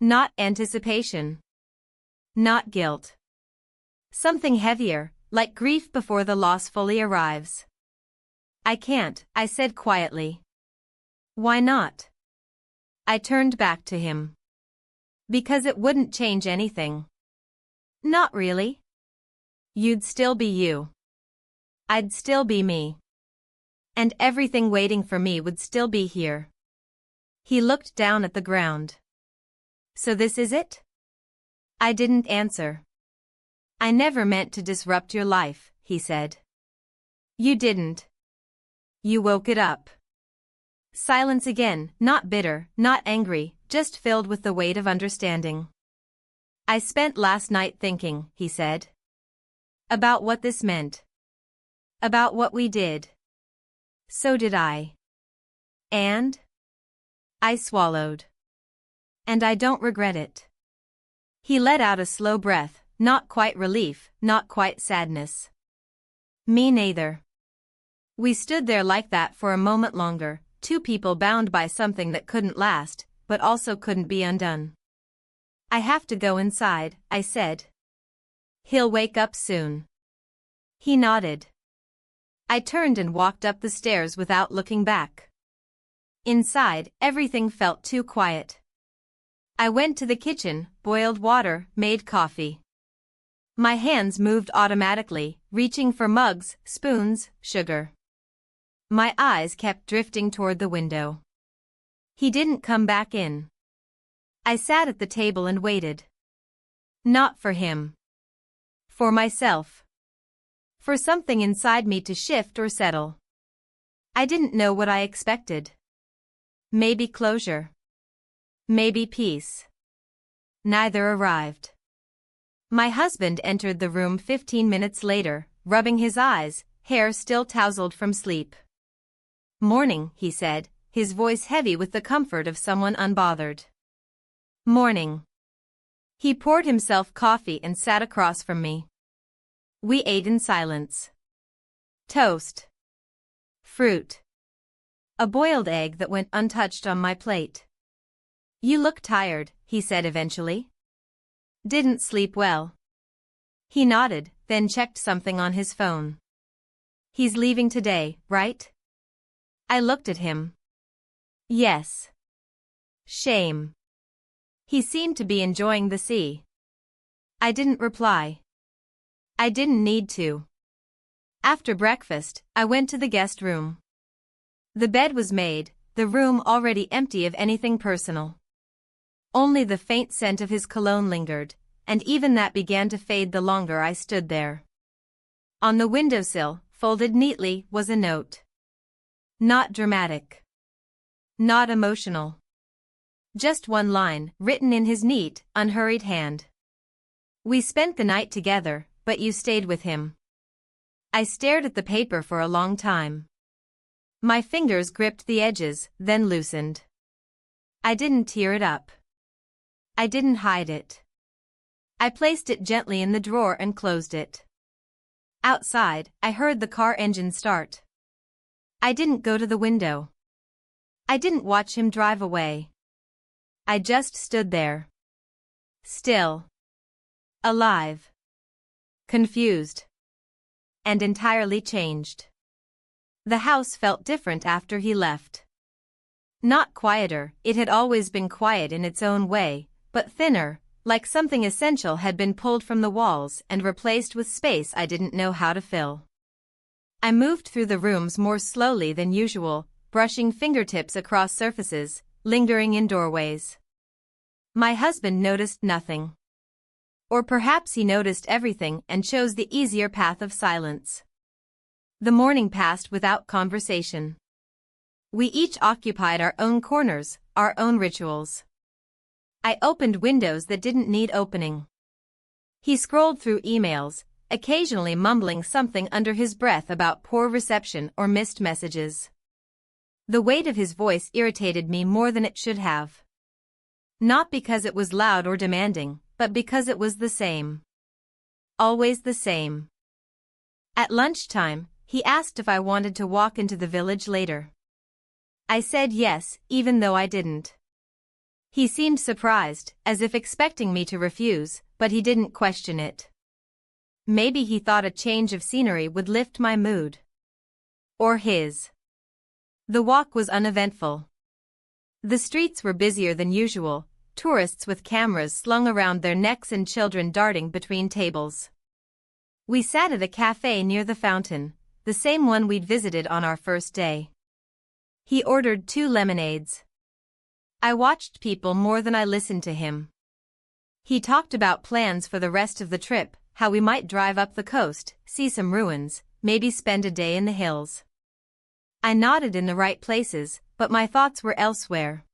Not anticipation. Not guilt. Something heavier, like grief before the loss fully arrives. I can't, I said quietly. Why not? I turned back to him. Because it wouldn't change anything. Not really. You'd still be you. I'd still be me. And everything waiting for me would still be here. He looked down at the ground. So this is it? I didn't answer. I never meant to disrupt your life, he said. You didn't. You woke it up. Silence again, not bitter, not angry, just filled with the weight of understanding. I spent last night thinking, he said. About what this meant. About what we did. So did I. And? I swallowed. And I don't regret it. He let out a slow breath, not quite relief, not quite sadness. Me neither. We stood there like that for a moment longer, two people bound by something that couldn't last, but also couldn't be undone. I have to go inside, I said. He'll wake up soon. He nodded. I turned and walked up the stairs without looking back. Inside, everything felt too quiet. I went to the kitchen, boiled water, made coffee. My hands moved automatically, reaching for mugs, spoons, sugar. My eyes kept drifting toward the window. He didn't come back in. I sat at the table and waited. Not for him. For myself. For something inside me to shift or settle. I didn't know what I expected. Maybe closure. Maybe peace. Neither arrived. My husband entered the room 15 minutes later, rubbing his eyes, hair still tousled from sleep. Morning, he said, his voice heavy with the comfort of someone unbothered. Morning. He poured himself coffee and sat across from me. We ate in silence. Toast. Fruit. A boiled egg that went untouched on my plate. You look tired, he said eventually. Didn't sleep well. He nodded, then checked something on his phone. He's leaving today, right? I looked at him. Yes. Shame. He seemed to be enjoying the sea. I didn't reply. I didn't need to. After breakfast, I went to the guest room. The bed was made, the room already empty of anything personal. Only the faint scent of his cologne lingered, and even that began to fade the longer I stood there. On the windowsill, folded neatly, was a note. Not dramatic. Not emotional. Just one line, written in his neat, unhurried hand. We spent the night together, but you stayed with him. I stared at the paper for a long time. My fingers gripped the edges, then loosened. I didn't tear it up. I didn't hide it. I placed it gently in the drawer and closed it. Outside, I heard the car engine start. I didn't go to the window. I didn't watch him drive away. I just stood there. Still. Alive. Confused. And entirely changed. The house felt different after he left. Not quieter, it had always been quiet in its own way, but thinner, like something essential had been pulled from the walls and replaced with space I didn't know how to fill. I moved through the rooms more slowly than usual, brushing fingertips across surfaces, lingering in doorways. My husband noticed nothing. Or perhaps he noticed everything and chose the easier path of silence. The morning passed without conversation. We each occupied our own corners, our own rituals. I opened windows that didn't need opening. He scrolled through emails, occasionally mumbling something under his breath about poor reception or missed messages. The weight of his voice irritated me more than it should have. Not because it was loud or demanding, but because it was the same. Always the same. At lunchtime, he asked if I wanted to walk into the village later. I said yes, even though I didn't. He seemed surprised, as if expecting me to refuse, but he didn't question it. Maybe he thought a change of scenery would lift my mood. Or his. The walk was uneventful. The streets were busier than usual, tourists with cameras slung around their necks and children darting between tables. We sat at a cafe near the fountain, the same one we'd visited on our first day. He ordered 2 lemonades. I watched people more than I listened to him. He talked about plans for the rest of the trip, how we might drive up the coast, see some ruins, maybe spend a day in the hills. I nodded in the right places, but my thoughts were elsewhere.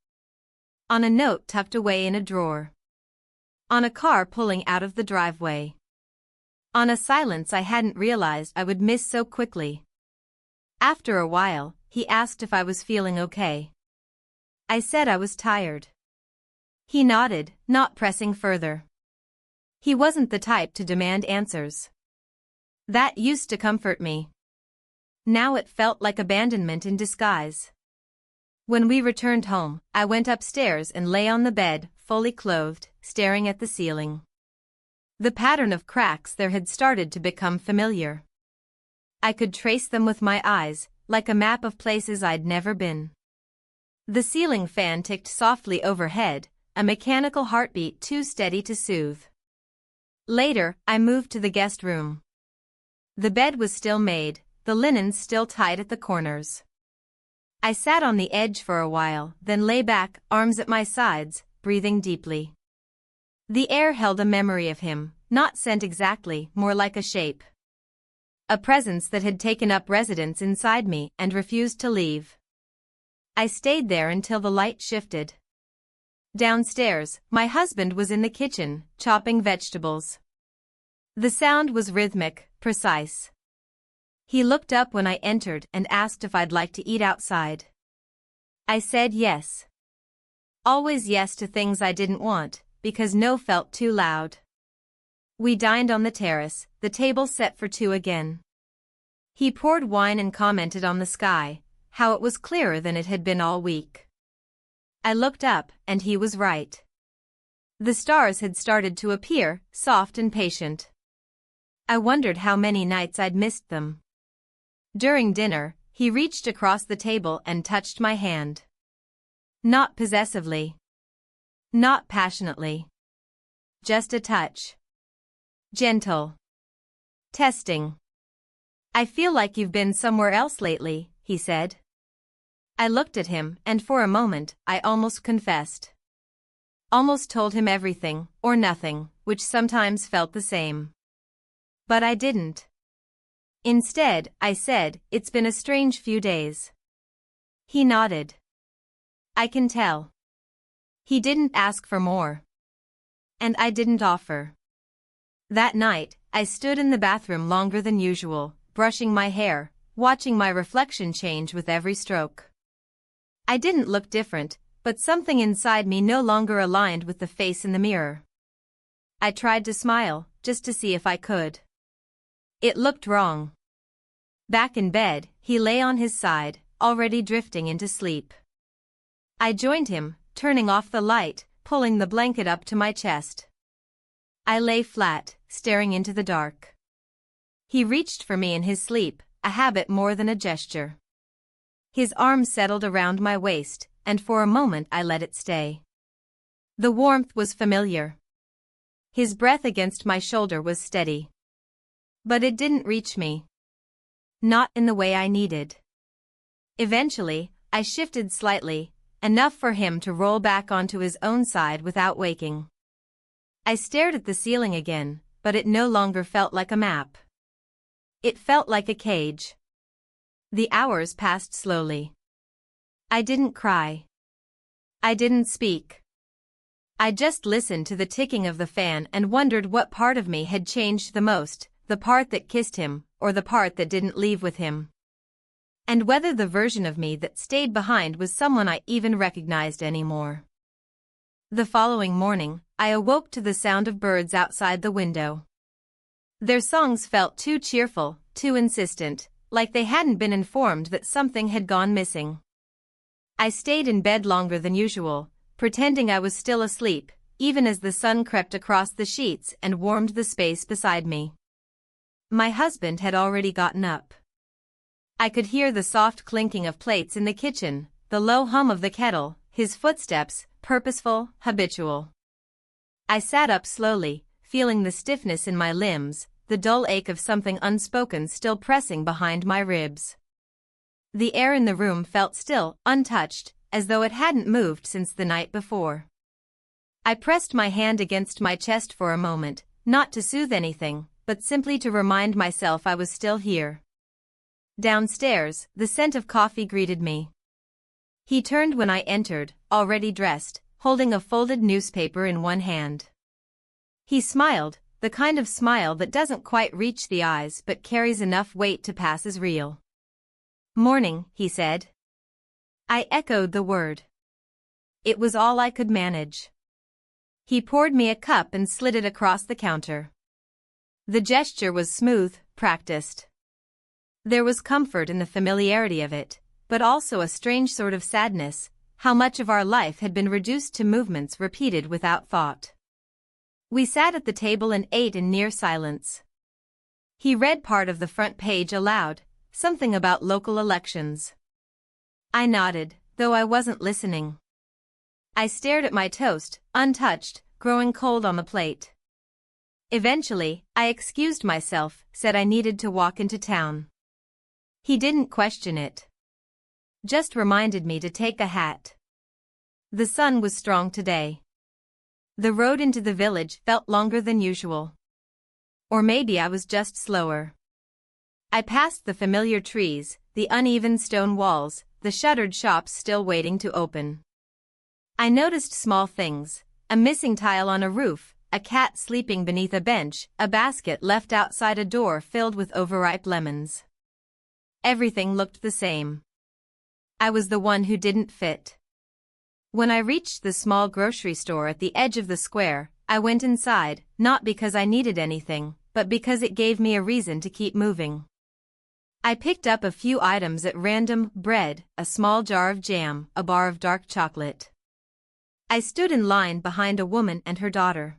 On a note tucked away in a drawer. On a car pulling out of the driveway. On a silence I hadn't realized I would miss so quickly. After a while, he asked if I was feeling okay. I said I was tired. He nodded, not pressing further. He wasn't the type to demand answers. That used to comfort me. Now it felt like abandonment in disguise. When we returned home, I went upstairs and lay on the bed, fully clothed, staring at the ceiling. The pattern of cracks there had started to become familiar. I could trace them with my eyes, like a map of places I'd never been. The ceiling fan ticked softly overhead, a mechanical heartbeat too steady to soothe. Later, I moved to the guest room. The bed was still made, the linens still tied at the corners. I sat on the edge for a while, then lay back, arms at my sides, breathing deeply. The air held a memory of him, not scent exactly, more like a shape. A presence that had taken up residence inside me and refused to leave. I stayed there until the light shifted. Downstairs, my husband was in the kitchen, chopping vegetables. The sound was rhythmic, precise. He looked up when I entered and asked if I'd like to eat outside. I said yes. Always yes to things I didn't want, because no felt too loud. We dined on the terrace, the table set for 2 again. He poured wine and commented on the sky, how it was clearer than it had been all week. I looked up, and he was right. The stars had started to appear, soft and patient. I wondered how many nights I'd missed them. During dinner, he reached across the table and touched my hand. Not possessively. Not passionately. Just a touch. Gentle. Testing. I feel like you've been somewhere else lately, he said. I looked at him, and for a moment, I almost confessed. Almost told him everything, or nothing, which sometimes felt the same. But I didn't. Instead, I said, it's been a strange few days. He nodded. I can tell. He didn't ask for more. And I didn't offer. That night, I stood in the bathroom longer than usual, brushing my hair, watching my reflection change with every stroke. I didn't look different, but something inside me no longer aligned with the face in the mirror. I tried to smile, just to see if I could. It looked wrong. Back in bed, he lay on his side, already drifting into sleep. I joined him, turning off the light, pulling the blanket up to my chest. I lay flat, staring into the dark. He reached for me in his sleep, a habit more than a gesture. His arm settled around my waist, and for a moment I let it stay. The warmth was familiar. His breath against my shoulder was steady. But it didn't reach me. Not in the way I needed. Eventually, I shifted slightly, enough for him to roll back onto his own side without waking. I stared at the ceiling again, but it no longer felt like a map. It felt like a cage. The hours passed slowly. I didn't cry. I didn't speak. I just listened to the ticking of the fan and wondered what part of me had changed the most, the part that kissed him, or the part that didn't leave with him. And whether the version of me that stayed behind was someone I even recognized anymore. The following morning, I awoke to the sound of birds outside the window. Their songs felt too cheerful, too insistent, like they hadn't been informed that something had gone missing. I stayed in bed longer than usual, pretending I was still asleep, even as the sun crept across the sheets and warmed the space beside me. My husband had already gotten up. I could hear the soft clinking of plates in the kitchen, the low hum of the kettle, his footsteps, purposeful, habitual. I sat up slowly, feeling the stiffness in my limbs, the dull ache of something unspoken still pressing behind my ribs. The air in the room felt still, untouched, as though it hadn't moved since the night before. I pressed my hand against my chest for a moment, not to soothe anything, but simply to remind myself I was still here. Downstairs, the scent of coffee greeted me. He turned when I entered, already dressed, holding a folded newspaper in one hand. He smiled, the kind of smile that doesn't quite reach the eyes but carries enough weight to pass as real. "Morning," he said. I echoed the word. It was all I could manage. He poured me a cup and slid it across the counter. The gesture was smooth, practiced. There was comfort in the familiarity of it, but also a strange sort of sadness, how much of our life had been reduced to movements repeated without thought. We sat at the table and ate in near silence. He read part of the front page aloud, something about local elections. I nodded, though I wasn't listening. I stared at my toast, untouched, growing cold on the plate. Eventually, I excused myself, said I needed to walk into town. He didn't question it. Just reminded me to take a hat. The sun was strong today. The road into the village felt longer than usual. Or maybe I was just slower. I passed the familiar trees, the uneven stone walls, the shuttered shops still waiting to open. I noticed small things, a missing tile on a roof, a cat sleeping beneath a bench, a basket left outside a door filled with overripe lemons. Everything looked the same. I was the one who didn't fit. When I reached the small grocery store at the edge of the square, I went inside, not because I needed anything, but because it gave me a reason to keep moving. I picked up a few items at random: bread, a small jar of jam, a bar of dark chocolate. I stood in line behind a woman and her daughter.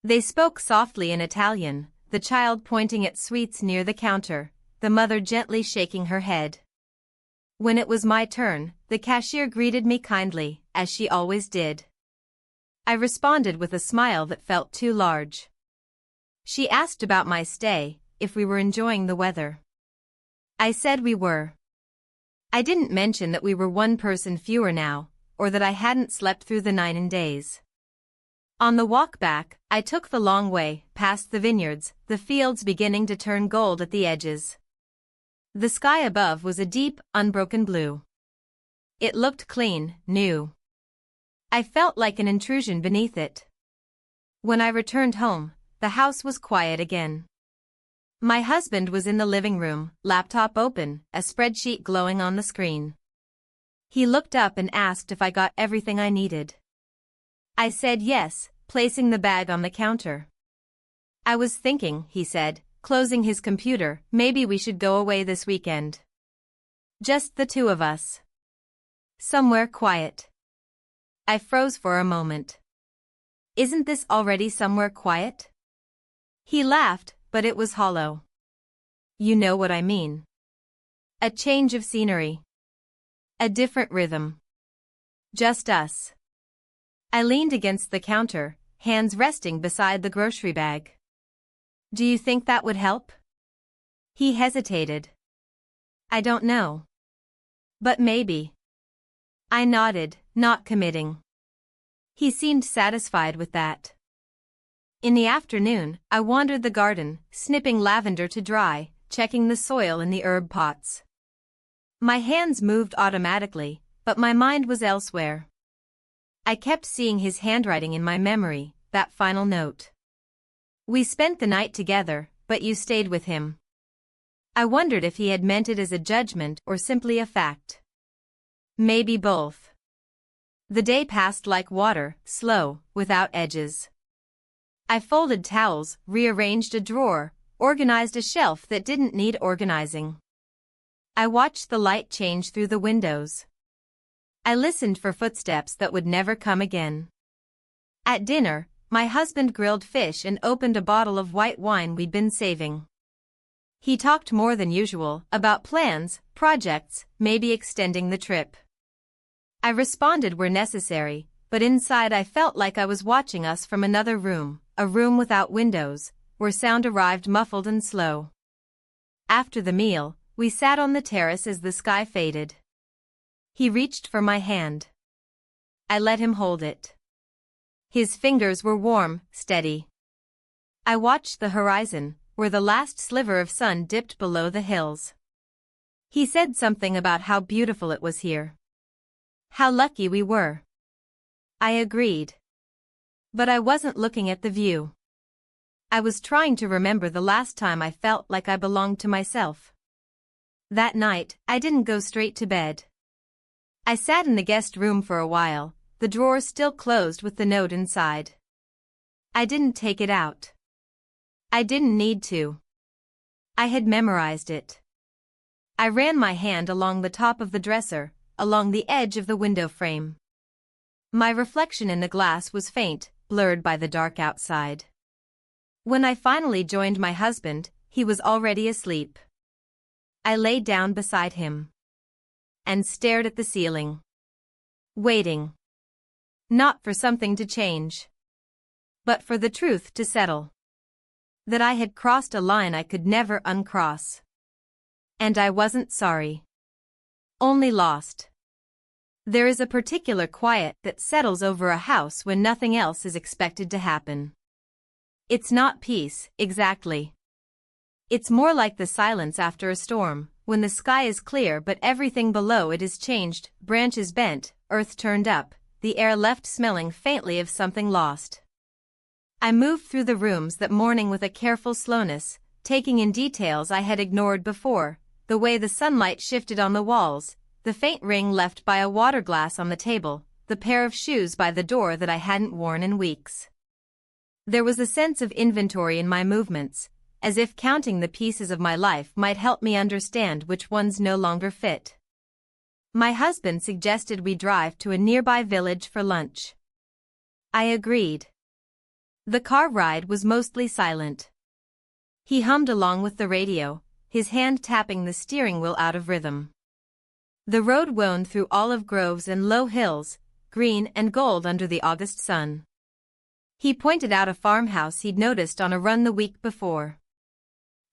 They spoke softly in Italian, the child pointing at sweets near the counter, the mother gently shaking her head. When it was my turn, the cashier greeted me kindly, as she always did. I responded with a smile that felt too large. She asked about my stay, if we were enjoying the weather. I said we were. I didn't mention that we were one person fewer now, or that I hadn't slept through the 9 days. On the walk back, I took the long way, past the vineyards, the fields beginning to turn gold at the edges. The sky above was a deep, unbroken blue. It looked clean, new. I felt like an intrusion beneath it. When I returned home, the house was quiet again. My husband was in the living room, laptop open, a spreadsheet glowing on the screen. He looked up and asked if I got everything I needed. I said yes, placing the bag on the counter. "I was thinking," he said, closing his computer, "maybe we should go away this weekend. Just the two of us. Somewhere quiet." I froze for a moment. Isn't this already somewhere quiet? He laughed, but it was hollow. You know what I mean. A change of scenery. A different rhythm. Just us. I leaned against the counter, hands resting beside the grocery bag. "Do you think that would help?" He hesitated. "I don't know. But maybe." I nodded, not committing. He seemed satisfied with that. In the afternoon, I wandered the garden, snipping lavender to dry, checking the soil in the herb pots. My hands moved automatically, but my mind was elsewhere. I kept seeing his handwriting in my memory, that final note. "We spent the night together, but you stayed with him." I wondered if he had meant it as a judgment or simply a fact. Maybe both. The day passed like water, slow, without edges. I folded towels, rearranged a drawer, organized a shelf that didn't need organizing. I watched the light change through the windows. I listened for footsteps that would never come again. At dinner, my husband grilled fish and opened a bottle of white wine we'd been saving. He talked more than usual about plans, projects, maybe extending the trip. I responded where necessary, but inside I felt like I was watching us from another room, a room without windows, where sound arrived muffled and slow. After the meal, we sat on the terrace as the sky faded. He reached for my hand. I let him hold it. His fingers were warm, steady. I watched the horizon, where the last sliver of sun dipped below the hills. He said something about how beautiful it was here. How lucky we were. I agreed. But I wasn't looking at the view. I was trying to remember the last time I felt like I belonged to myself. That night, I didn't go straight to bed. I sat in the guest room for a while, the drawer still closed with the note inside. I didn't take it out. I didn't need to. I had memorized it. I ran my hand along the top of the dresser, along the edge of the window frame. My reflection in the glass was faint, blurred by the dark outside. When I finally joined my husband, he was already asleep. I lay down beside him and stared at the ceiling, waiting. Not for something to change, but for the truth to settle. That I had crossed a line I could never uncross. And I wasn't sorry. Only lost. There is a particular quiet that settles over a house when nothing else is expected to happen. It's not peace, exactly. It's more like the silence after a storm, when the sky is clear but everything below it is changed, branches bent, earth turned up, the air left smelling faintly of something lost. I moved through the rooms that morning with a careful slowness, taking in details I had ignored before, the way the sunlight shifted on the walls, the faint ring left by a water glass on the table, the pair of shoes by the door that I hadn't worn in weeks. There was a sense of inventory in my movements, as if counting the pieces of my life might help me understand which ones no longer fit. My husband suggested we drive to a nearby village for lunch. I agreed. The car ride was mostly silent. He hummed along with the radio, his hand tapping the steering wheel out of rhythm. The road wound through olive groves and low hills, green and gold under the August sun. He pointed out a farmhouse he'd noticed on a run the week before.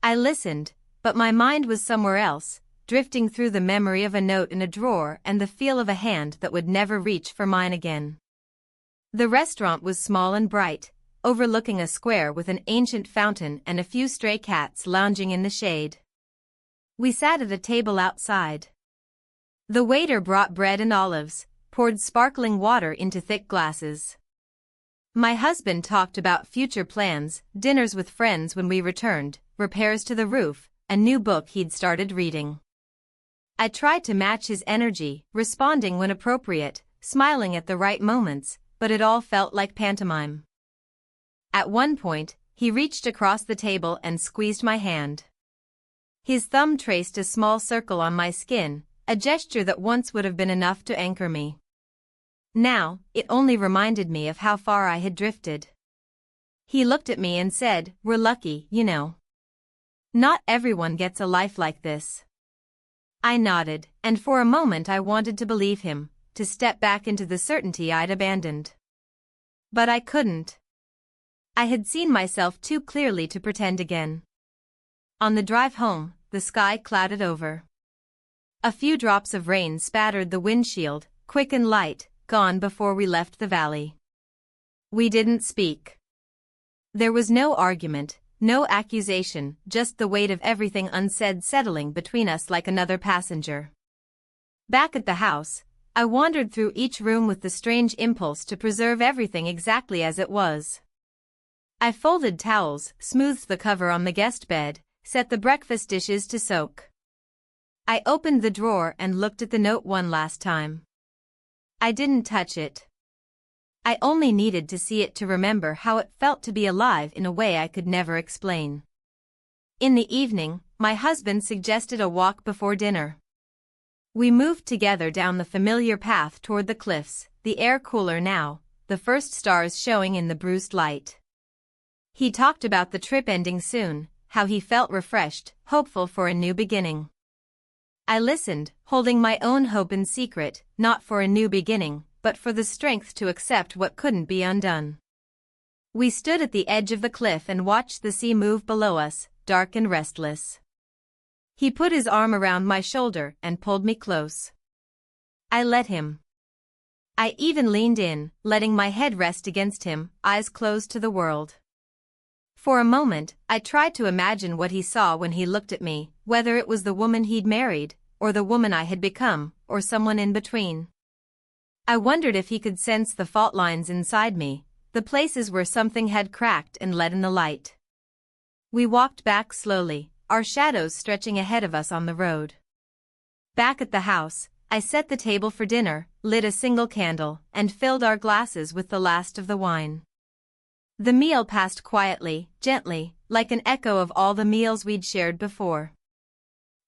I listened, but my mind was somewhere else, drifting through the memory of a note in a drawer and the feel of a hand that would never reach for mine again. The restaurant was small and bright, overlooking a square with an ancient fountain and a few stray cats lounging in the shade. We sat at a table outside. The waiter brought bread and olives, poured sparkling water into thick glasses. My husband talked about future plans, dinners with friends when we returned, repairs to the roof, a new book he'd started reading. I tried to match his energy, responding when appropriate, smiling at the right moments, but it all felt like pantomime. At one point, he reached across the table and squeezed my hand. His thumb traced a small circle on my skin, a gesture that once would have been enough to anchor me. Now, it only reminded me of how far I had drifted. He looked at me and said, "We're lucky, you know. Not everyone gets a life like this." I nodded, and for a moment I wanted to believe him, to step back into the certainty I'd abandoned. But I couldn't. I had seen myself too clearly to pretend again. On the drive home, the sky clouded over. A few drops of rain spattered the windshield, quick and light, gone before we left the valley. We didn't speak. There was no argument, no accusation, just the weight of everything unsaid settling between us like another passenger. Back at the house, I wandered through each room with the strange impulse to preserve everything exactly as it was. I folded towels, smoothed the cover on the guest bed, set the breakfast dishes to soak. I opened the drawer and looked at the note one last time. I didn't touch it. I only needed to see it to remember how it felt to be alive in a way I could never explain. In the evening, my husband suggested a walk before dinner. We moved together down the familiar path toward the cliffs, the air cooler now, the first stars showing in the bruised light. He talked about the trip ending soon, how he felt refreshed, hopeful for a new beginning. I listened, holding my own hope in secret, not for a new beginning, but for the strength to accept what couldn't be undone. We stood at the edge of the cliff and watched the sea move below us, dark and restless. He put his arm around my shoulder and pulled me close. I let him. I even leaned in, letting my head rest against him, eyes closed to the world. For a moment, I tried to imagine what he saw when he looked at me, whether it was the woman he'd married, or the woman I had become, or someone in between. I wondered if he could sense the fault lines inside me, the places where something had cracked and let in the light. We walked back slowly, our shadows stretching ahead of us on the road. Back at the house, I set the table for dinner, lit a single candle, and filled our glasses with the last of the wine. The meal passed quietly, gently, like an echo of all the meals we'd shared before.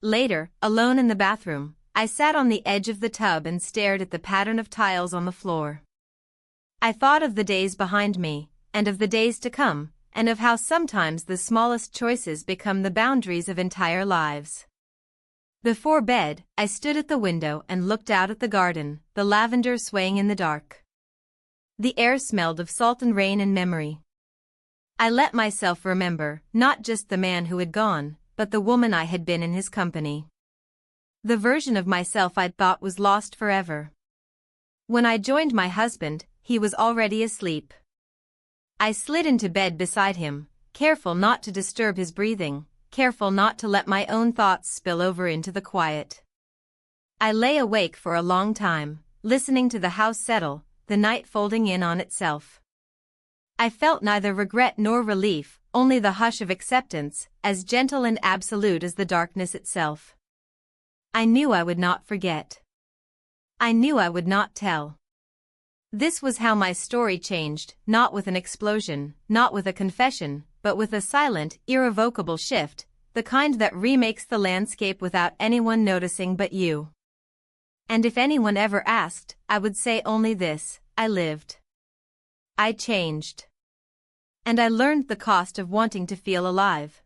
Later, alone in the bathroom, I sat on the edge of the tub and stared at the pattern of tiles on the floor. I thought of the days behind me, and of the days to come, and of how sometimes the smallest choices become the boundaries of entire lives. Before bed, I stood at the window and looked out at the garden, the lavender swaying in the dark. The air smelled of salt and rain and memory. I let myself remember, not just the man who had gone, but the woman I had been in his company. The version of myself I'd thought was lost forever. When I joined my husband, he was already asleep. I slid into bed beside him, careful not to disturb his breathing, careful not to let my own thoughts spill over into the quiet. I lay awake for a long time, listening to the house settle, the night folding in on itself. I felt neither regret nor relief, only the hush of acceptance, as gentle and absolute as the darkness itself. I knew I would not forget. I knew I would not tell. This was how my story changed, not with an explosion, not with a confession, but with a silent, irrevocable shift, the kind that remakes the landscape without anyone noticing but you. And if anyone ever asked, I would say only this: I lived. I changed. And I learned the cost of wanting to feel alive.